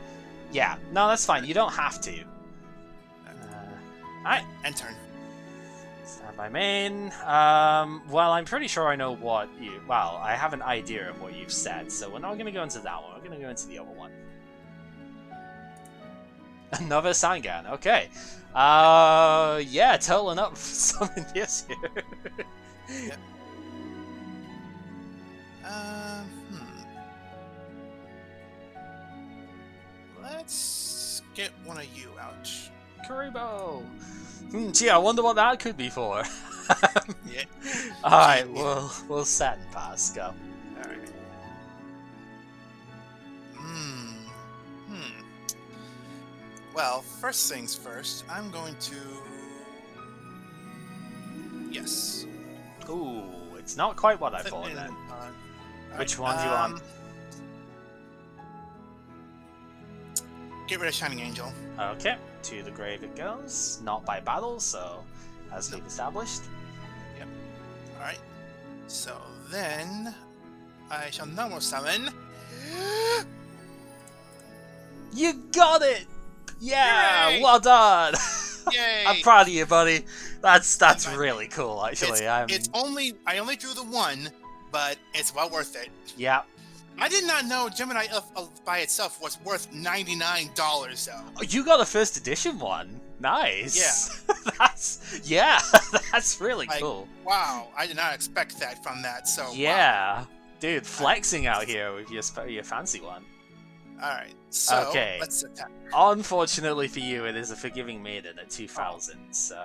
Yeah, no, that's fine. You don't have to. Alright. End turn. Stand by main. Well, I'm pretty sure I know what you... Well, I have an idea of what you've said, so we're not going to go into that one. We're going to go into the other one. Another Sangan, okay. Yeah, totaling up something this here. Yep. Let's get one of you out. Karibo! Gee, I wonder what that could be for. Yeah. Alright, we'll set and pass, go. Alright. Well, first things first, I'm going to... Yes. Ooh, it's not quite what I thought then. Which one do you want? Get rid of Shining Angel. Okay, to the grave it goes. Not by battle, so as we've established. Yep. Alright. So then I shall normal summon. You got it! Yeah, Hooray! well done! Yay! I'm proud of you, buddy. That's really cool, actually. I only drew the one, but it's well worth it. Yeah. I did not know Gemini by itself was worth $99 though. Oh, you got a first edition one. Nice. Yeah. That's really cool. Wow, I did not expect that from that. So yeah, wow. Dude, flexing out here with your fancy one. All right, so okay. Let's attack. Unfortunately for you, it is a Forgiving Maiden at 2000. So.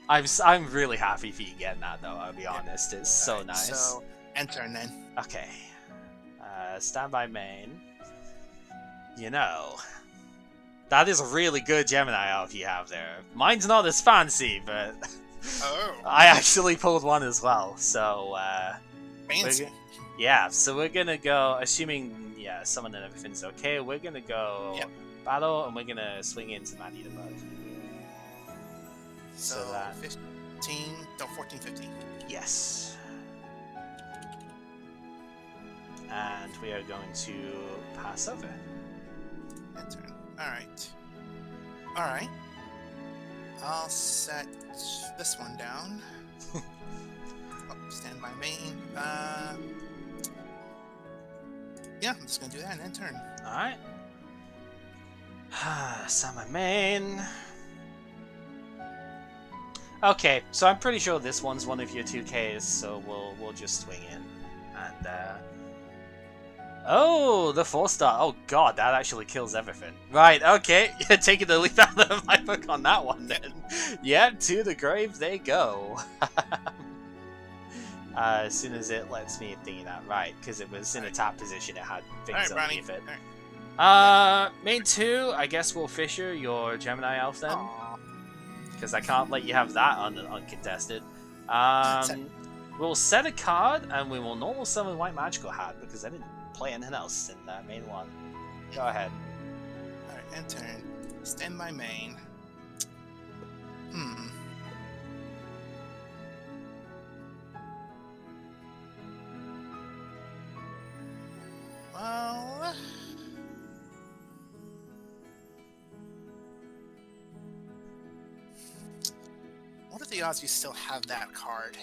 I'm really happy for you getting that though, I'll be honest. It's so nice. So, end turn then. Okay. Stand by main. You know, that is a really good Gemini elf you have there. Mine's not as fancy, but I actually pulled one as well, so fancy. Yeah, so we're gonna go, assuming, summon and everything's okay, we're gonna go battle, and we're gonna swing into Manny the Bug. So that 15, no, 14, 15. Yes. And we are going to pass over. End turn. Alright. Alright. I'll set this one down. Stand by main. Yeah, I'm just gonna do that and end turn. Alright. Stand by main. Okay, so I'm pretty sure this one's one of your 2Ks, so we'll just swing in. And oh, the 4-star. Oh god, that actually kills everything. Right, okay, you're taking the leap out of my book on that one then. Yeah, to the grave they go. As soon as it lets me thingy that, right, because it was in a tap position, it had things underneath it. Main 2, I guess we'll Fisher your Gemini elf then. Because I can't let you have that uncontested. We'll set a card, and we will normal summon White Magical Hat, because I didn't play anything else in that main one. Go ahead. Alright, end turn. Stand by main. Well... What are the odds you still have that card?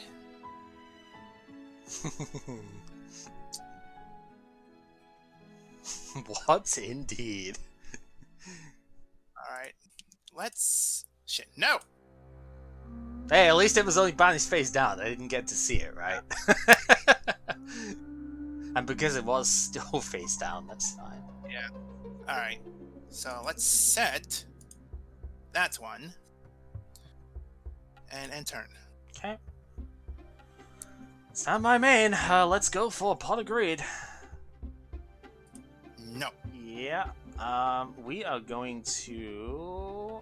What indeed? Alright. Let's... Shit, no! Hey, at least it was only banished face down. I didn't get to see it, right? And because it was still face down, that's fine. Yeah. Alright. So let's set... That's one. And end turn. Okay. Stand by main. Let's go for Pot of Greed. No. Yeah. We are going to...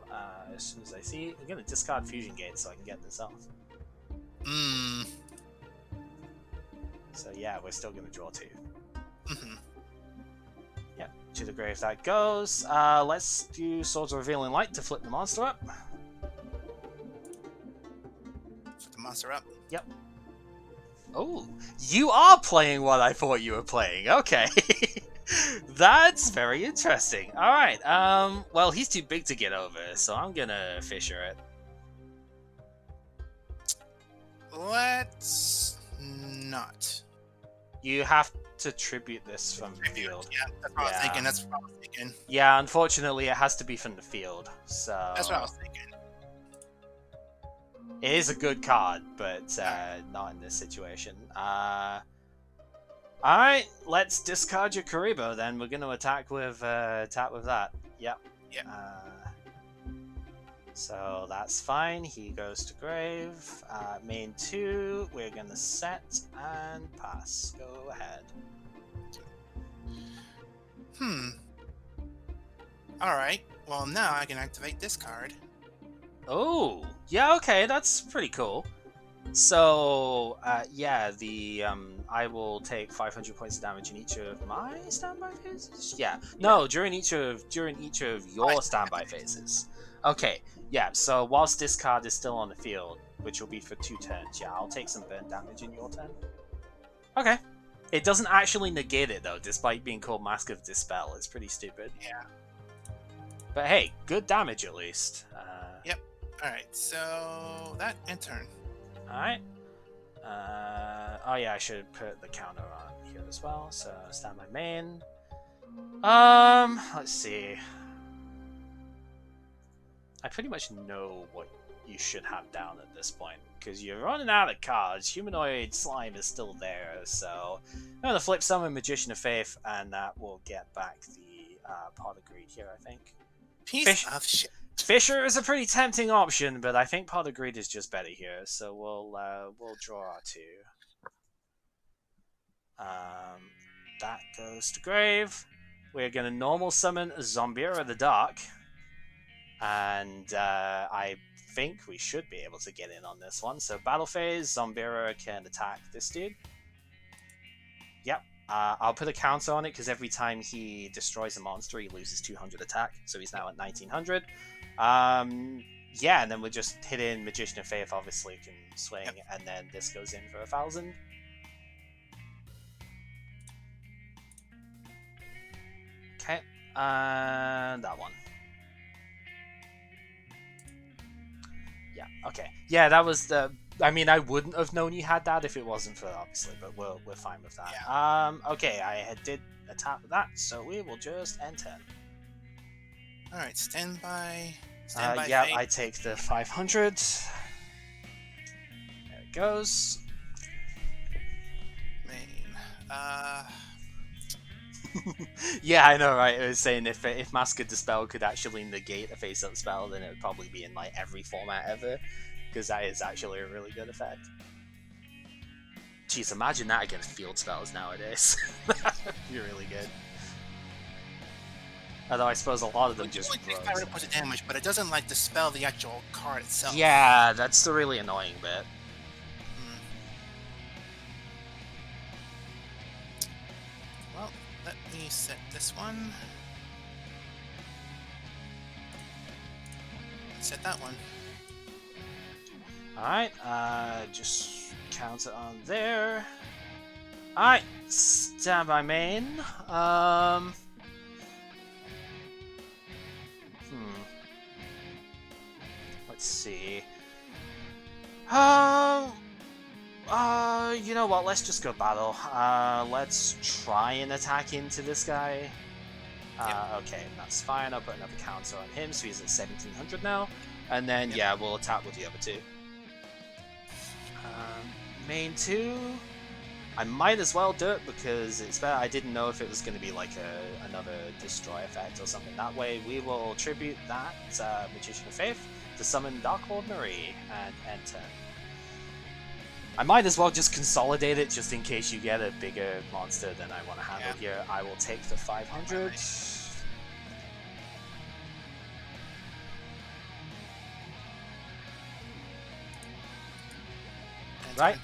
as soon as I see... I'm going to discard Fusion Gate so I can get this off. So yeah, we're still going to draw 2. Mm-hmm. Yep. To the grave that goes. Let's do Swords of Revealing Light to flip the monster up. Flip the monster up. Yep. Oh, you are playing what I thought you were playing. Okay. That's very interesting. Alright, well, he's too big to get over, so I'm gonna Fisher it. Let's not. You have to tribute this from the field. Yeah, that's what I was thinking. That's what I was thinking. Yeah, unfortunately, it has to be from the field, so... That's what I was thinking. It is a good card, but not in this situation. Alright, let's discard your Karibo then. We're going to attack with that. Yep. Yep. So that's fine. He goes to grave. Main 2, we're going to set and pass. Go ahead. Alright, well now I can activate this card. Oh, yeah, okay, that's pretty cool. So, yeah, I will take 500 points of damage in each of my standby phases? Yeah. No, during each of your standby phases. Okay, yeah, so whilst this card is still on the field, which will be for 2 turns, yeah, I'll take some burn damage in your turn. Okay. It doesn't actually negate it, though, despite being called Mask of Dispel. It's pretty stupid. Yeah. But hey, good damage at least. Yep. Alright, so that and turn. Alright. Oh yeah, I should put the counter on here as well. So stand by main. Let's see. I pretty much know what you should have down at this point, because you're running out of cards. Humanoid Slime is still there, so I'm gonna flip summon Magician of Faith, and that will get back the Pot of Greed here, I think. Piece of shit. Fisher is a pretty tempting option, but I think Pot of Greed is just better here, so we'll draw our 2. That goes to grave. We're gonna normal summon Zombira the Dark, and I think we should be able to get in on this one. So battle phase, Zombira can attack this dude. Yep. I'll put a counter on it because every time he destroys a monster, he loses 200 attack. So he's now at 1900. Yeah, and then we'll just hit in Magician of Faith, obviously, can swing, and then this goes in for 1000. Okay, and that one. Yeah, okay. Yeah, that was the... I mean, I wouldn't have known you had that if it wasn't for, obviously, but we're fine with that. Yeah. Okay, I did attack with that, so we will just end turn. Alright, stand by. Yeah, fate. I take the 500. There it goes. Main. Yeah, I know, right? I was saying if Mask of Dispel could actually negate a face-up spell, then it would probably be in like every format ever, because that is actually a really good effect. Jeez, imagine that against field spells nowadays. That would be really good. Although I suppose a lot of them just only takes 500 points of damage, but it doesn't like dispel the actual card itself. Yeah, that's the really annoying bit. Well, let me set this one. Set that one. Alright, just count it on there. Alright, stand by main. Let's see. You know what? Let's just go battle. Let's try and attack into this guy. Okay, that's fine. I'll put another counter on him, so he's at 1700 now. And then, yeah, we'll attack with the other 2. Main 2. I might as well do it because it's better. I didn't know if it was going to be like another destroy effect or something. That way, we will tribute that Magician of Faith to summon Dark Lord Marie and end turn. I might as well just consolidate it just in case you get a bigger monster than I want to handle here. I will take the 500. Right,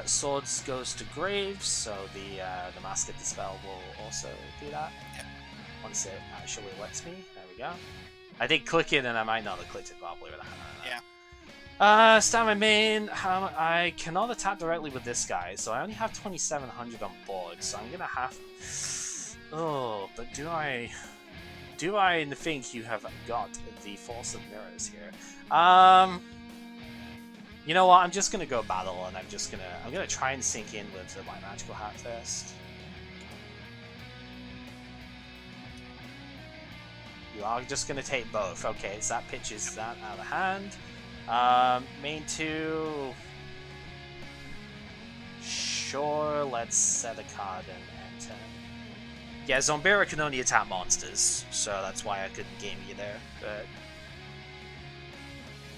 Swords goes to Graves, so the Mask of Dispel will also do that. once it actually lets me. There we go. I did click it, and I might not have clicked it properly. But Yeah. Stand my main. I cannot attack directly with this guy, so I only have 2,700 on board. So I'm gonna have. Oh, but do I think you have got the Force of Mirrors here? You know what? I'm just gonna go battle, and I'm gonna try and sink in with my magical hat first. You are just gonna take both. Okay, so that pitches that out of hand. Main 2. Sure, let's set a card and enter. Yeah, Zombera can only attack monsters, so that's why I couldn't game you there.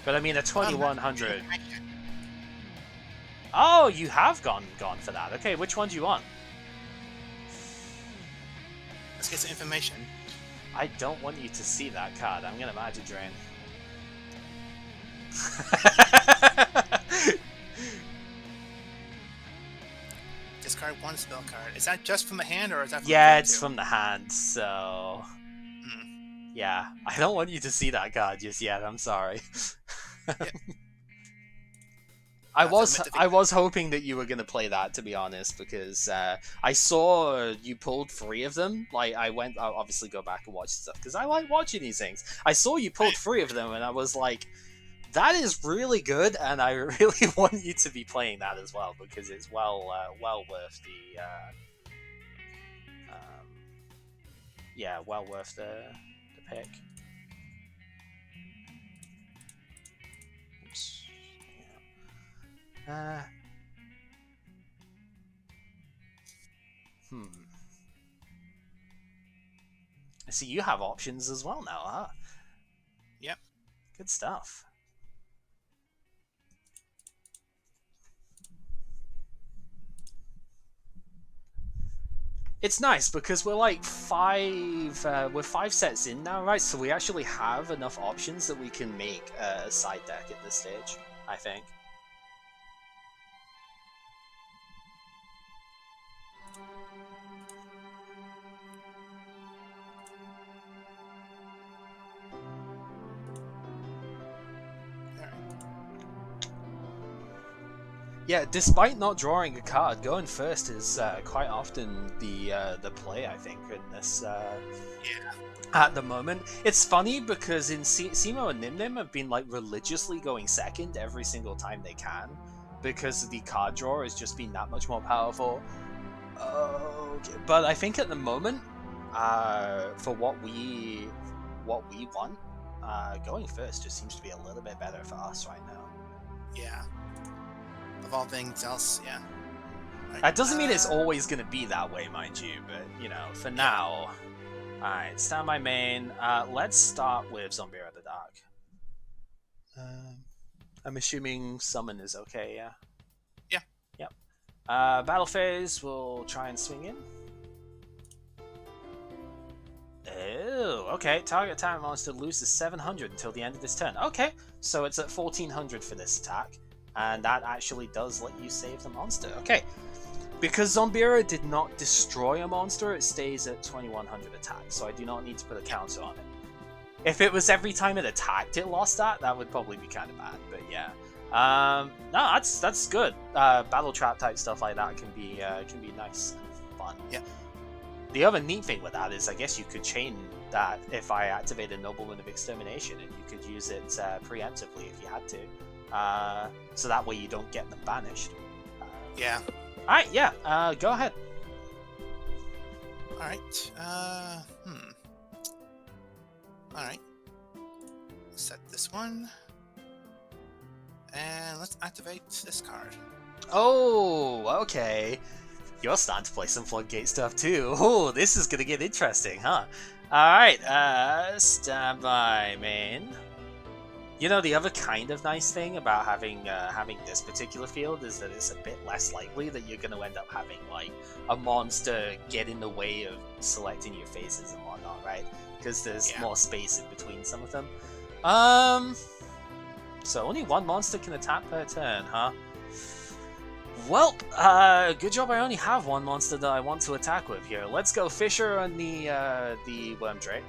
But I mean, a 2100. Oh, you have gone for that. Okay, which one do you want? Let's get some information. I don't want you to see that card. I'm gonna Magic Drain. Discard 1 spell card. Is that just from the hand, or is that from yeah, it's from the hand, so... Yeah, I don't want you to see that card just yet, I'm sorry. Yeah. I was hoping that you were going to play that, to be honest, because I saw you pulled 3 of them. Like, I'll obviously go back and watch stuff, because I like watching these things. I saw you pulled 3 of them, and I was like, that is really good, and I really want you to be playing that as well, because it's well worth the... yeah, well worth the pick. Oops. Yeah. I see you have options as well now, huh? Yep. Good stuff. It's nice because we're like 5 sets in now, right? So we actually have enough options that we can make a side deck at this stage, I think. Yeah, despite not drawing a card, going first is quite often the play, I think, in this. At the moment, it's funny because in Simo and Nimnim have been like religiously going second every single time they can, because the card draw has just been that much more powerful. Okay. But I think at the moment, for what we want, going first just seems to be a little bit better for us right now. Yeah. Of all things else, yeah. Right. That doesn't mean it's always going to be that way, mind you, but, you know, for now. Alright, stand by main. Let's start with Zombera the Dark. I'm assuming summon is okay, yeah? Yeah. Yep. Battle phase, we'll try and swing in. Oh, okay. Target attack monster loses 700 until the end of this turn. Okay, so it's at 1400 for this attack. And that actually does let you save the monster. Okay. Because Zombera did not destroy a monster, it stays at 2100 attack, so I do not need to put a counter on it. If it was every time it attacked it lost that would probably be kind of bad, but yeah. No, that's good. Battle trap type stuff like that can be nice and fun. Yeah. The other neat thing with that is I guess you could chain that if I activated Nobleman of Extermination, and you could use it preemptively if you had to. So that way you don't get them banished. Yeah. Alright, yeah, go ahead. Alright, Alright. Set this one. And let's activate this card. Oh, okay. You're starting to play some Floodgate stuff too. Oh, this is gonna get interesting, huh? Alright, stand by, main. You know, the other kind of nice thing about having this particular field is that it's a bit less likely that you're going to end up having, like, a monster get in the way of selecting your phases and whatnot, right? Because there's more space in between some of them. So only one monster can attack per turn, huh? Well, good job I only have one monster that I want to attack with here. Let's go Fisher on the Worm Drake.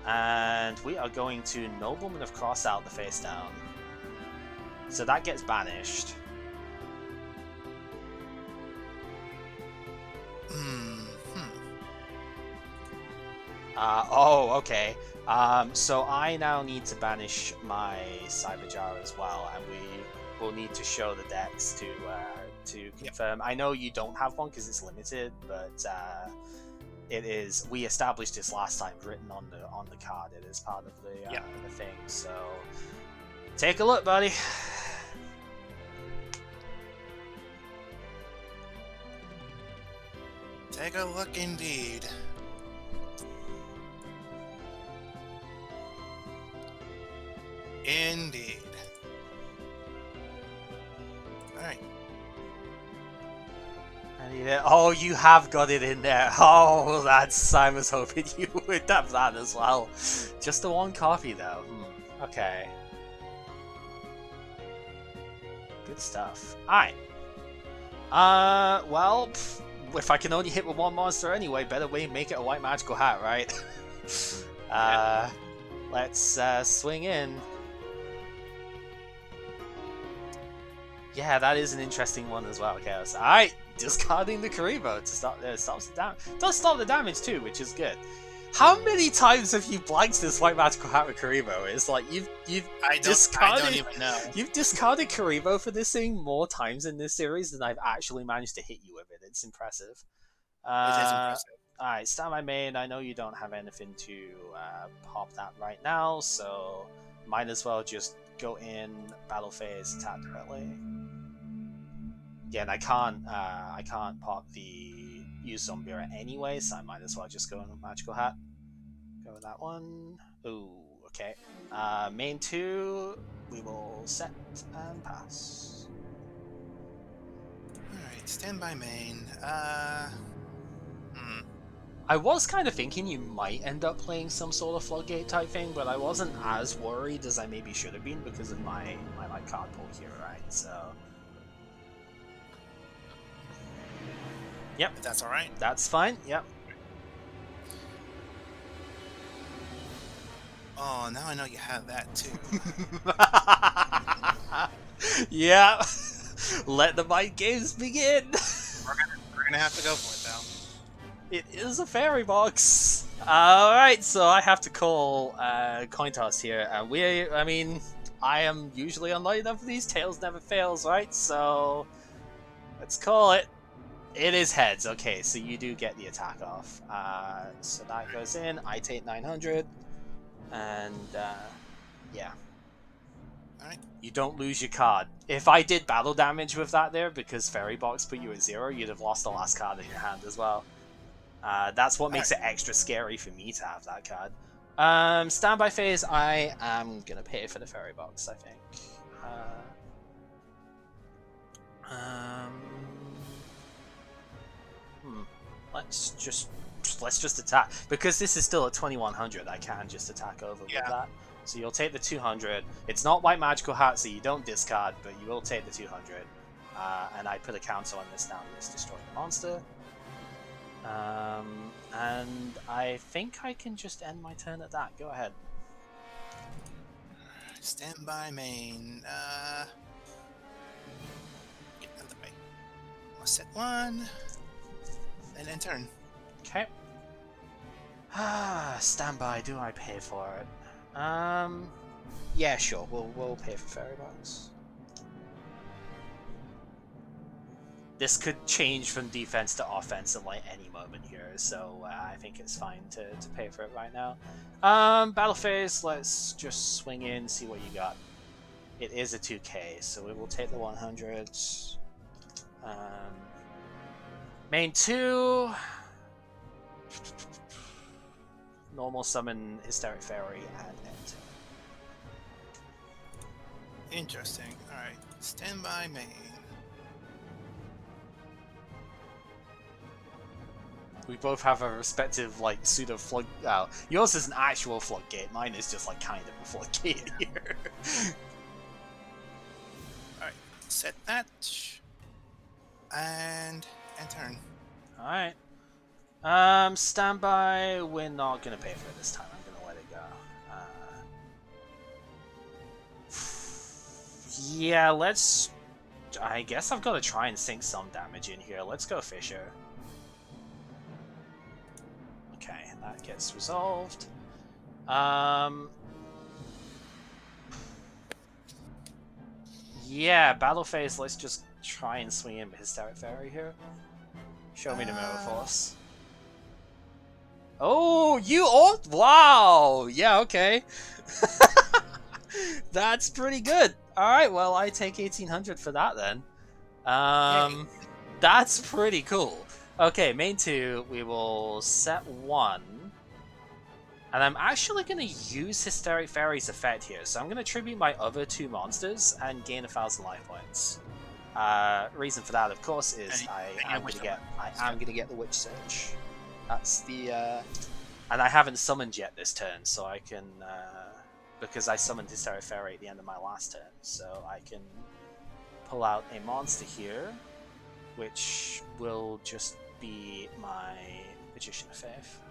And we are going to Nobleman of Cross out the face down. So that gets banished. Oh, okay. So I now need to banish my Cyberjar as well, and we will need to show the decks to confirm. Yep. I know you don't have one because it's limited, but it is. We established this last time, written on the card. It is part of the thing. So take a look, buddy. Take a look, indeed. Indeed. Alright. Oh, you have got it in there. Oh, that's. I was hoping you would have that as well. Just the one copy, though. Okay. Good stuff. Alright. Well, if I can only hit with one monster anyway, better way make it a white magical hat, right? Let's swing in. Yeah, that is an interesting one as well, Chaos. Alright, discarding the Karibo to stop stops the damage. Does stop the damage too, which is good. How many times have you blanked this white magical hat with Karibo? It's like you've discarded. I don't even know. You've discarded Karibo for this thing more times in this series than I've actually managed to hit you with it. It's impressive. It is impressive. Alright, stand by main. I know you don't have anything to pop that right now, so might as well just go in battle phase, attack directly. Yeah, and I can't pop the use Zombira anyway, so I might as well just go in with magical hat. Go with that one. Ooh, okay. Main 2, we will set and pass. Alright, stand by main. I was kind of thinking you might end up playing some sort of floodgate type thing, but I wasn't as worried as I maybe should have been because of my like card pull here, right? So. Yep. If that's alright. That's fine, yep. Oh, now I know you have that too. Yeah. Let the mind games begin. We're gonna have to go for it though. It is a fairy box. Alright, so I have to call coin toss here. I mean, I am usually unlucky enough for these. Tails never fails, right? So let's call it. It is heads. Okay, so you do get the attack off. So that goes in. I take 900. And, yeah. Alright. You don't lose your card. If I did battle damage with that there, because Fairy Box put you at 0, you'd have lost the last card in your hand as well. That's what makes it extra scary for me to have that card. Standby phase, I am gonna pay for the Fairy Box, I think. Let's just attack. Because this is still at 2100, I can just attack over with that. So you'll take the 200. It's not white magical hat, so you don't discard, but you will take the 200. And I put a counter on this now. Let's destroy the monster. And I think I can just end my turn at that. Go ahead. Stand by main. Get out of the way. I'll set 1. And end turn. Okay. Standby. Do I pay for it? Yeah, sure. We'll pay for Fairy Box. This could change from defense to offense at like any moment here, so I think it's fine to pay for it right now. Battle phase. Let's just swing in, see what you got. It is a 2k, so we will take the 100. Main 2. Normal summon Hysteric Fairy and end. Interesting. Alright. Stand by main. We both have a respective, like, pseudo flood. Yours is an actual floodgate. Mine is just, like, kind of a floodgate here. Alright. set that. And turn. Alright. Standby. We're not gonna pay for it this time. I'm gonna let it go. Yeah, let's... I guess I've got to try and sink some damage in here. Let's go Fisher. Okay, that gets resolved. Yeah, battle phase, let's just try and swing in Hysteric Fairy here. Show me the Mirror Force. Oh, wow! Yeah, okay. That's pretty good. Alright, well, I take 1800 for that then. That's pretty cool. Okay, main 2, we will set 1. And I'm actually going to use Hysteric Fairy's effect here, so I'm going to tribute my other 2 monsters and gain 1,000 life points. Reason for that, of course, is I am going to get the Witch Surge. That's the... And I haven't summoned yet this turn, so I can... because I summoned Hysteric Fairy at the end of my last turn, so I can pull out a monster here, which will just be my Magician of Faith.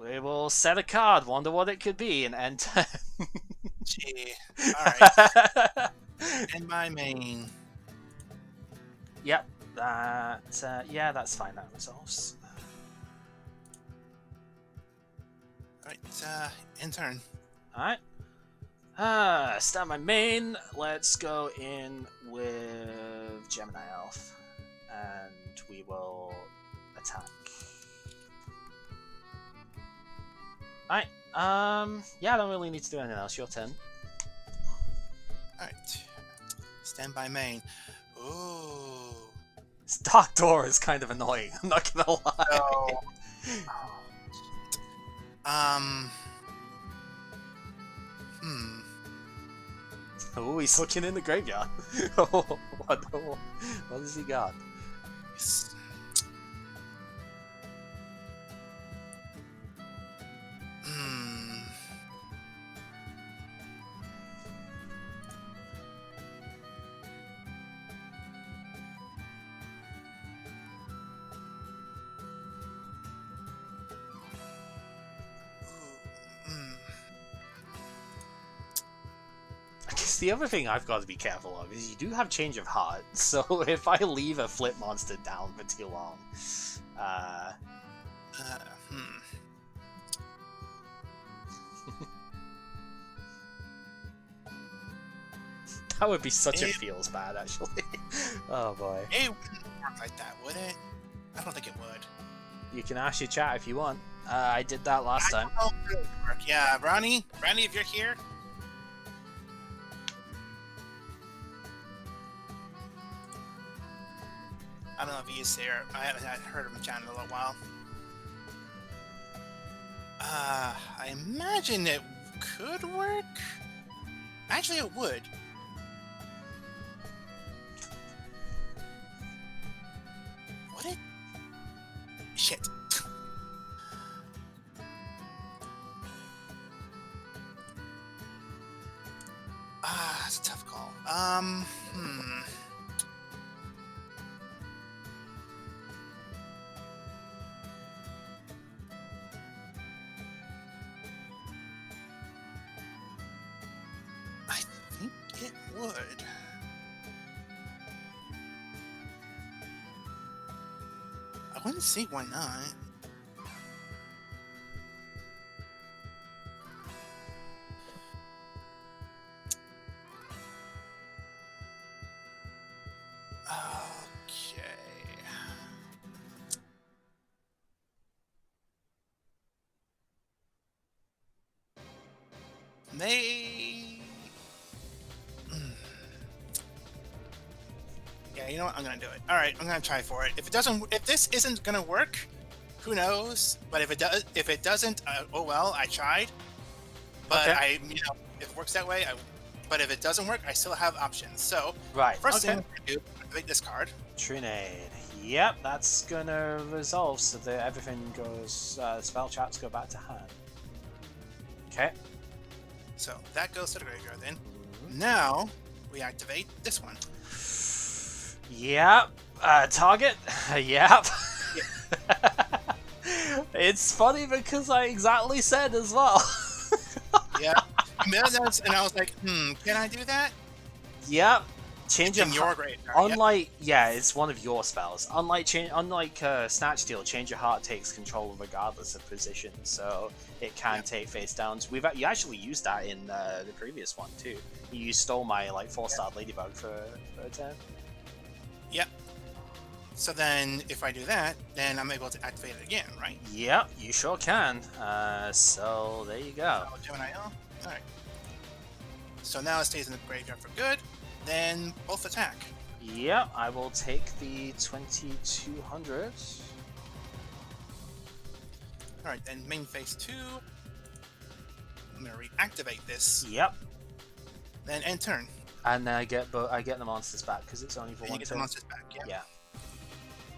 We will set a card, wonder what it could be, and end turn. Gee. Alright. And my main. Yep. Yeah, that's fine, that resolves. Alright, in turn. Alright. Start my main. Let's go in with Gemini Elf. And we will attack. Alright. Yeah, I don't really need to do anything else. Your turn. Alright. Stand by main. Ooh. This Dark Door is kind of annoying, I'm not gonna lie. So, Oh, he's looking in the graveyard. What has he got? The other thing I've got to be careful of is you do have Change of Heart, so if I leave a flip monster down for too long, that would be such a feels bad, actually. Oh boy. It wouldn't work like that, would it? I don't think it would. You can ask your chat if you want. I did that last time. I don't know if it would work. Yeah, Ronnie, if you're here. I don't know if he's here. I haven't heard him chat in a little while. I imagine it could work. Actually, it would. Would it? Shit. That's a tough call. It would. I wouldn't see why not. Okay. Yeah, you know what? I'm gonna do it. All right, I'm gonna try for it. If this isn't gonna work, who knows? But if it doesn't, oh well, I tried. But okay. If it works that way, but if it doesn't work, I still have options. So, first thing I'm gonna do, make this card. Trinade. Yep, that's gonna resolve so that everything goes. Spell traps go back to hand. Okay. So that goes to the graveyard then. Now we activate this one. Yep. Target. Yep. Yeah. It's funny because I exactly said as well. Yeah. And I was like, can I do that? Yep. Change It's of in your graveyard. Unlike it's one of your spells. Unlike Snatch Steal, Change Your Heart takes control regardless of position, so it can take face downs. You actually used that in the previous one too. You stole my like 4-star Ladybug for a turn. Yep. So then, if I do that, then I'm able to activate it again, right? Yep, you sure can. So there you go. Oh, Gemini L. All right. So now it stays in the graveyard for good. Then both attack. Yep, I will take the 2200. All right, then main phase 2. I'm gonna reactivate this. Yep. Then end turn. And I get the monsters back because it's only for And one you get turn. the monsters back. Yeah.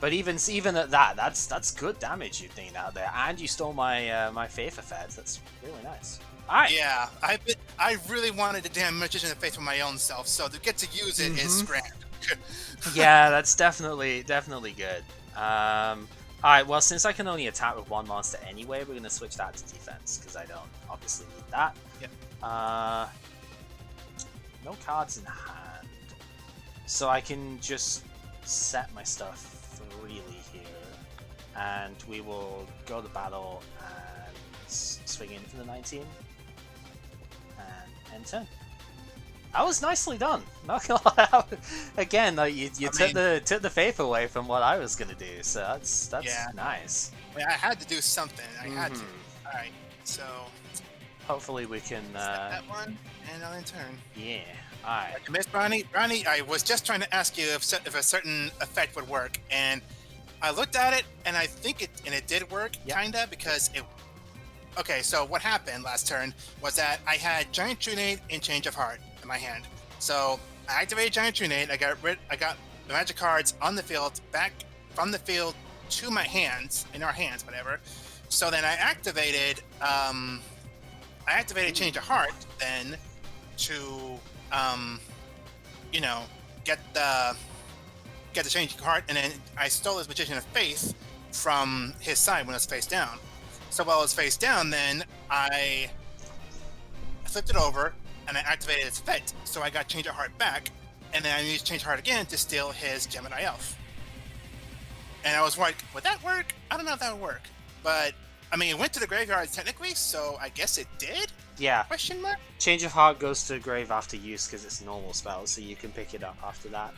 But even at that, that's good damage you've done out there, and you stole my my faith effect. That's really nice. All right. Yeah, I really wanted the damn Magician of Faith for my own self, so to get to use it is grand. Yeah, that's definitely good. All right. Well, since I can only attack with one monster anyway, we're gonna switch that to defense because I don't obviously need that. Yep. No cards in hand, so I can just set my stuff freely here, and we will go to battle and swing in for the 19 and end turn. That was nicely done. Not gonna lie. Again, like you took the faith away from what I was gonna do, so that's nice. I mean, I had to do something. I had to. All right, so hopefully we can. That one, and I'll end turn. Yeah. All right. Miss Brownie, I was just trying to ask you if a certain effect would work, and I looked at it, and I think it did work, kinda, because it. Okay, so what happened last turn was that I had Giant Trunade and Change of Heart in my hand. So I activated Giant Trunade. I got the magic cards on the field back from the field to my hands, in our hands, whatever. So then I activated Change of Heart then to get the Change of Heart, and then I stole his Magician of Faith from his side when it was face down. So while it was face down, then I flipped it over and I activated its effect. So I got Change of Heart back, and then I used Change of Heart again to steal his Gemini Elf. And I was like, would that work? I don't know if that would work. But, I mean, it went to the graveyard technically, so I guess it did? Yeah. Question mark? Change of Heart goes to the grave after use because it's a normal spell, so you can pick it up after that.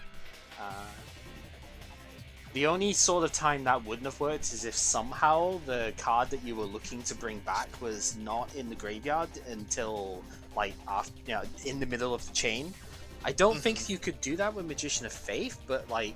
The only sort of time that wouldn't have worked is if somehow the card that you were looking to bring back was not in the graveyard until, like, after, in the middle of the chain. I don't think you could do that with Magician of Faith, but, like,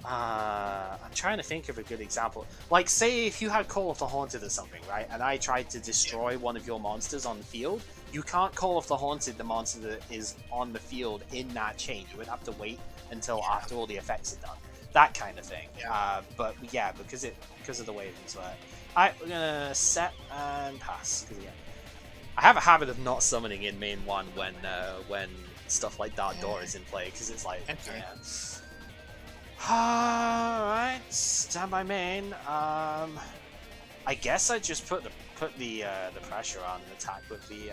I'm trying to think of a good example. Like, say if you had Call of the Haunted or something, right? And I tried to destroy one of your monsters on the field, you can't Call of the Haunted the monster that is on the field in that chain. You would have to wait until after all the effects are done. That kind of thing. But yeah, because of the way things work. Alright, we're gonna set and pass. I have a habit of not summoning in main one when stuff like Dark Door is in play, because it's like, Alright, stand by main. I guess I just put the pressure on and attack with the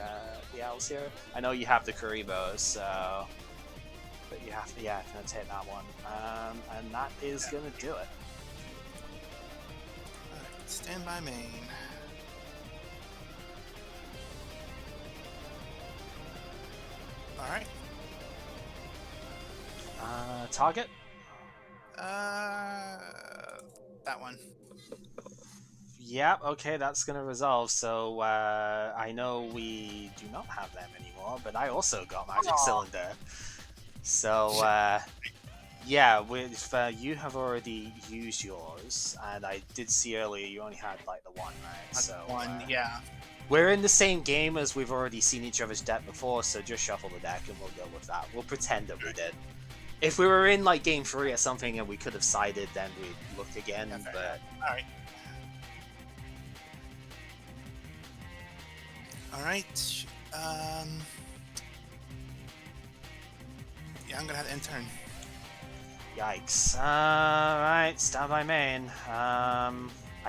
owls here. I know you have the Kuribo, so. But you have to, gonna take that one. And that is gonna do it. Alright, stand by main. Alright. Target? That one. Yep, okay, that's gonna resolve. So, I know we do not have them anymore, but I also got Magic Cylinder. So, yeah, you have already used yours, and I did see earlier you only had, like, the one, right? So, one, yeah. We're in the same game as we've already seen each other's deck before, so just shuffle the deck and we'll go with that. We'll pretend that we did. If we were in, like, game 3 or something and we could have sided, then we'd look again, but... Alright. Alright, Yeah, I'm gonna have to end turn. Yikes. Right, stand by main. I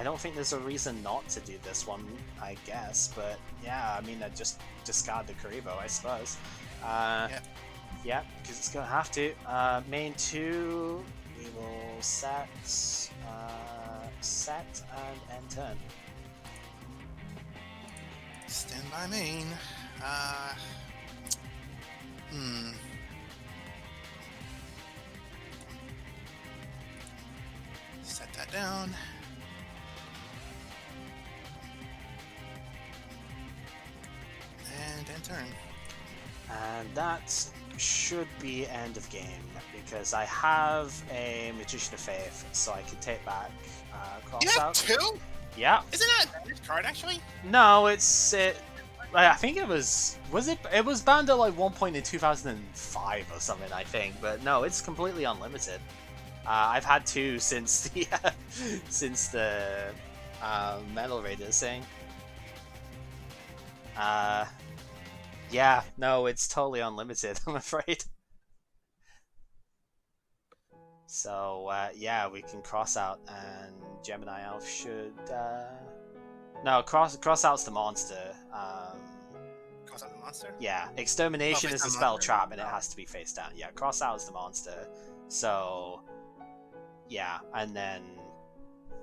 don't think there's a reason not to do this one, I guess, but yeah, I mean, I just discard the Karibo, I suppose. Yeah, because it's gonna have to. Main 2, we will set and end turn. Stand by main. Set that down. And end turn. And that should be end of game, because I have a Magician of Faith, so I can take back You have Crossout. 2? Yeah. Isn't that a bandage card, actually? No, I think it was it was banned at like one point in 2005 or something, I think, but no, it's completely unlimited. I've had 2 since the Metal Raiders thing. Yeah, no, it's totally unlimited, I'm afraid. So, yeah, we can cross out, and Gemini Elf should, No, cross out's the monster. Cross out the monster? Yeah, Extermination is a spell monster. trap, and it has to be face down. Yeah, cross out is the monster. So, yeah, and then,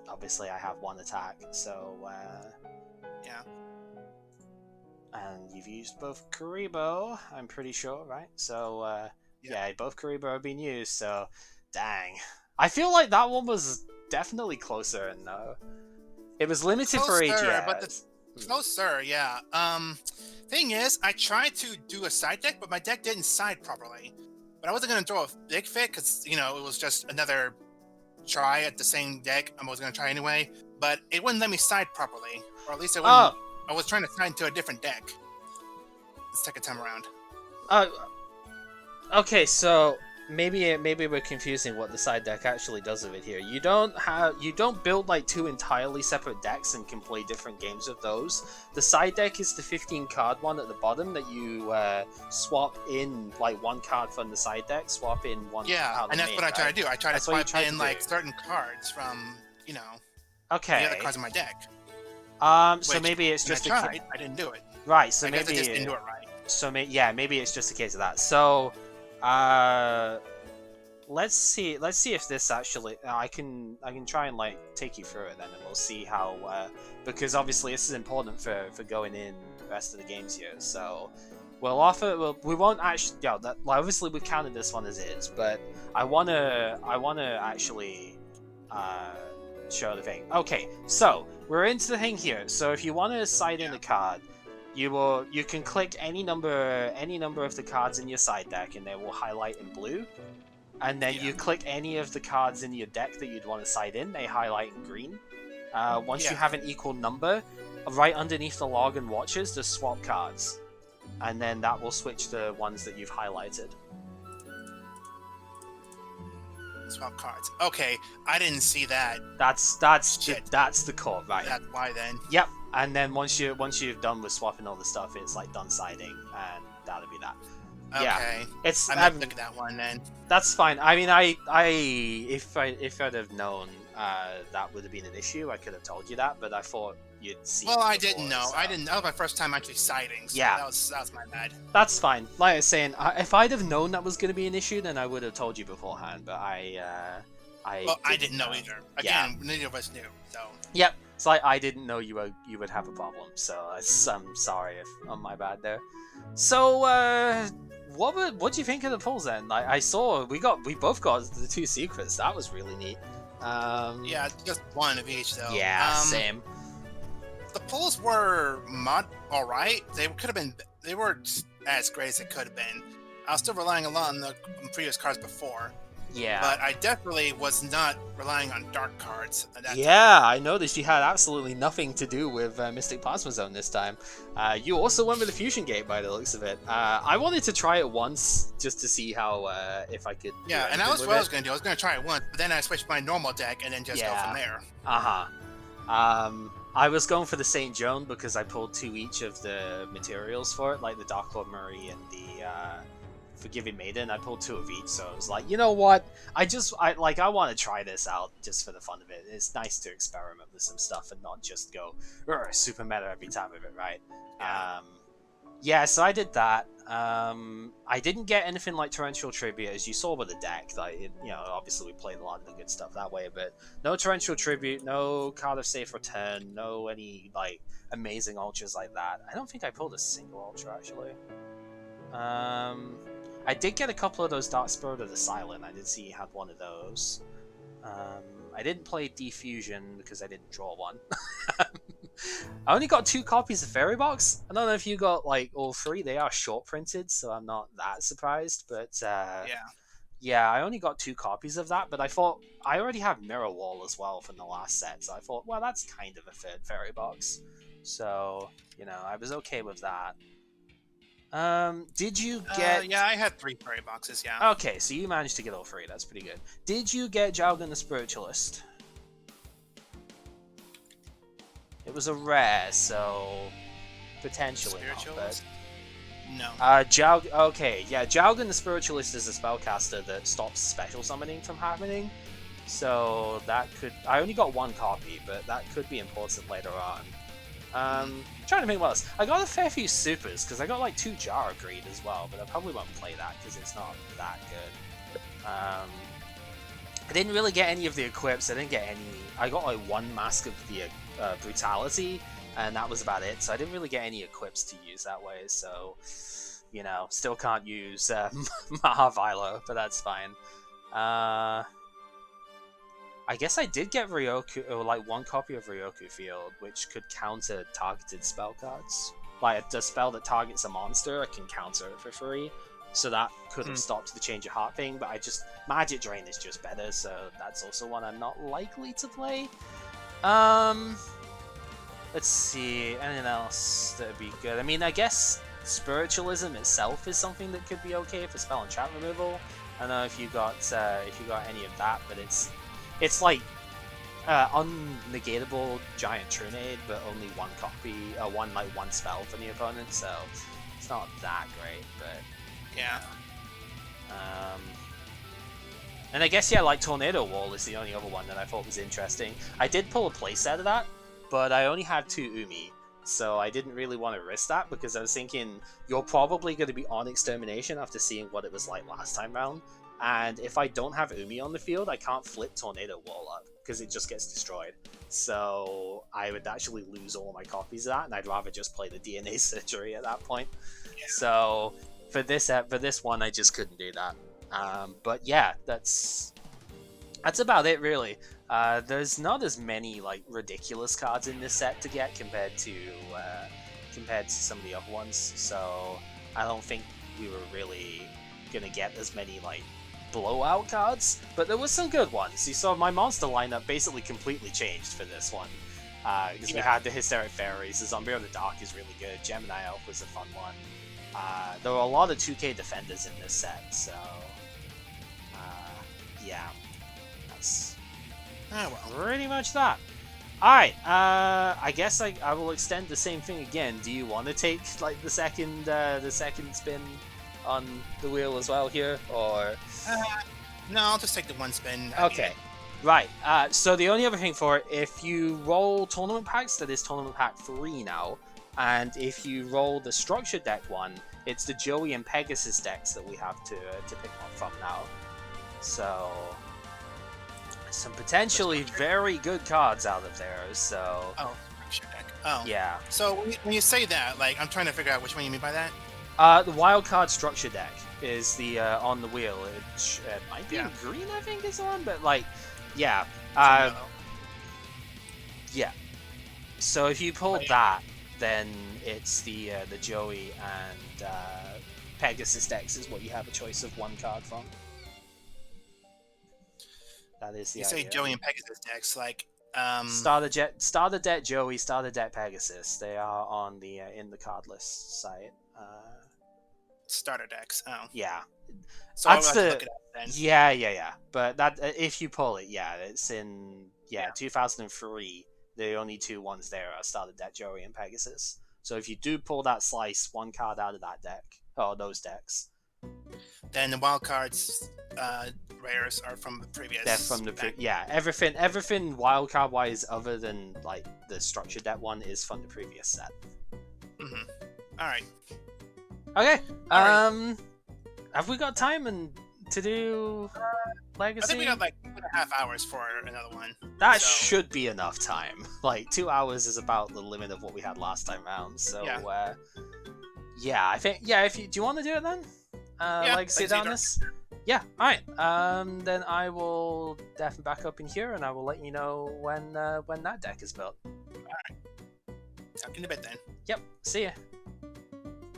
obviously I have 1 attack, so, Yeah. and you've used both Karibo, I'm pretty sure, right? So, yeah, both Karibo have been used, so dang. I feel like that one was definitely closer, and it was limited for 8 years. But closer, yeah. Thing is, I tried to do a side deck, but my deck didn't side properly. But I wasn't gonna throw a big fit because it was just another try at the same deck. I was gonna try anyway, but it wouldn't let me side properly, or at least it wouldn't. I was trying to side to a different deck the second time around. Okay, so maybe we're confusing what the side deck actually does with it here. You don't build like 2 entirely separate decks and can play different games with those. The side deck is the 15 card one at the bottom that you swap in like 1 card from the side deck, swap in 1 card. Yeah, and that's what I try to do. I try to swap in like do. certain cards from okay, the other cards in my deck. So maybe it's just I didn't do it. Right, so I guess maybe I just didn't do it right. So maybe it's just a case of that. So let's see if this actually I can try and like take you through it then, and we'll see how because obviously this is important for going in the rest of the games here. So we won't actually obviously we counted this one as is, but I wanna actually show the thing. Okay, so we're into the thing here. So if you want to side in a card, you can click any number of the cards in your side deck, and they will highlight in blue. And then you click any of the cards in your deck that you'd want to side in, they highlight in green. Once you have an equal number, right underneath the log and watches, just swap cards, and then that will switch the ones that you've highlighted. Swap cards. Okay, I didn't see that. That's the core, right? That's why then. Yep. And then once you've done with swapping all the stuff, it's like done siding, and that'll be that. Okay. Yeah. I might look at that one then. That's fine. I mean, if I'd have known that would have been an issue, I could have told you that, but I thought you'd see. Well, I didn't know. So. I didn't know. That was my first time actually siding. So yeah. That was my bad. That's fine. Like I was saying, if I'd have known that was going to be an issue, then I would have told you beforehand. But I didn't know either. Again, neither of us knew. So. Yep. It's like I didn't know you would have a problem. So I'm sorry on my bad there. So what do you think of the pulls then? Like I saw we both got the 2 secrets. That was really neat. Yeah, just 1 of each though. Yeah, same. The pulls were all right. They were as great as it could have been. I was still relying a lot on the previous cards before. Yeah. But I definitely was not relying on dark cards at that time. I noticed you had absolutely nothing to do with Mystic Plasma Zone this time. You also went with the Fusion Gate by the looks of it. I wanted to try it once just to see how if I could. Yeah, and that was what I was going to do. I was going to try it once, but then I switched my normal deck and then just go from there. I was going for the St. Joan because I pulled 2 each of the materials for it, like the Dark Lord Murray and the Forgiving Maiden. I pulled 2 of each, so I was like, you know what? I want to try this out just for the fun of it. It's nice to experiment with some stuff and not just go super meta every time of it, right? Yeah. Yeah, so I did that. I didn't get anything like Torrential Tribute, as you saw with the deck. Obviously we played a lot of the good stuff that way, but no Torrential Tribute, no Card of Safe Return, no any like amazing ultras like that. I don't think I pulled a single ultra actually. I did get a couple of those Dark Spirit of the Silent. I did see you had one of those. I didn't play Defusion because I didn't draw one. I only got 2 copies of Fairy Box. I don't know if you got like all 3. They are short printed, so I'm not that surprised. But yeah, I only got 2 copies of that. But I thought I already have Mirror Wall as well from the last set, so I thought, well, that's kind of a third Fairy Box. So I was okay with that. Did you get? Yeah, I had 3 Fairy Boxes. Yeah. Okay, so you managed to get all 3. That's pretty good. Did you get Jalgan the Spiritualist? It was a rare, so potentially Spiritualist? not. But... No. Okay, yeah, Jalgan the Spiritualist is a spellcaster that stops special summoning from happening. So that could... I only got 1 copy, but that could be important later on. Trying to think what else. I got a fair few supers, because I got like 2 Jar of Greed as well, but I probably won't play that, because it's not that good. I didn't really get any of the equips. I didn't get any... I got like 1 Mask of the Brutality, and that was about it. So I didn't really get any equips to use that way. So, still can't use Mahavilo, but that's fine. I guess I did get Ryoku, or like 1 copy of Ryoku Field, which could counter targeted spell cards. Like a spell that targets a monster, I can counter it for free. So that could have stopped the Change of Heart thing, but Magic Drain is just better, so that's also one I'm not likely to play. Let's see, anything else that would be good? I mean, I guess Spiritualism itself is something that could be okay for spell and trap removal. I don't know if you got any of that, but it's like unnegatable Giant Trunade, but only 1 copy, one spell for the opponent, so it's not that great, but yeah. And I guess, yeah, like Tornado Wall is the only other one that I thought was interesting. I did pull a playset of that, but I only had 2 Umi, so I didn't really want to risk that, because I was thinking, you're probably going to be on Extermination after seeing what it was like last time round, and if I don't have Umi on the field, I can't flip Tornado Wall up, because it just gets destroyed. So I would actually lose all my copies of that, and I'd rather just play the DNA Surgery at that point. Yeah. So for this one, I just couldn't do that. But yeah, that's about it, really. There's not as many like ridiculous cards in this set to get compared to some of the other ones, so I don't think we were really gonna get as many like blowout cards, but there was some good ones. You saw my monster lineup basically completely changed for this one, because we had the Hysteric Fairies, the Zombie of the Dark is really good, Gemini Elf was a fun one. There were a lot of 2K defenders in this set, so yeah, that's pretty much that. Alright, I guess I will extend the same thing again. Do you want to take like the second spin on the wheel as well here, or? No, I'll just take the 1 spin. Okay, right. So the only other thing for it, if you roll tournament packs, that is tournament pack 3 now, and if you roll the structure deck one, it's the Joey and Pegasus decks that we have to pick up from now. So some potentially very good cards out of there. So structure deck. Oh yeah. So when you say that, like, I'm trying to figure out which one you mean by that. The wild card structure deck is the on the wheel. It might be green, I think, is on, but like, yeah, yeah. So if you pull that, then it's the Joey and Pegasus decks is what you have a choice of 1 card from. That is the idea. You say Joey and Pegasus decks, like Starter Deck Joey, Starter Deck Pegasus. They are on the in the card list site. Starter decks. Oh. Yeah. So that's I'll have to look it up then. Yeah. But that if you pull it, it's in 2003. The only 2 ones there are Starter Deck Joey and Pegasus. So if you do pull that slice, 1 card out of that deck, or those decks, Then the wild cards rares are from the previous. They're from the yeah. Everything wildcard wise, other than like the structured deck one, is from the previous set. Mm-hmm. All right. Okay. All right. Have we got time to do Legacy? I think we got like 2.5 hours for another one. That should be enough time. Like 2 hours is about the limit of what we had last time round. So yeah, I think If you do you want to do it then? Legacy Darkness. Yeah. All right. Then I will definitely back up in here, and I will let you know when that deck is built. All right. Talk in a bit then. Yep. See ya.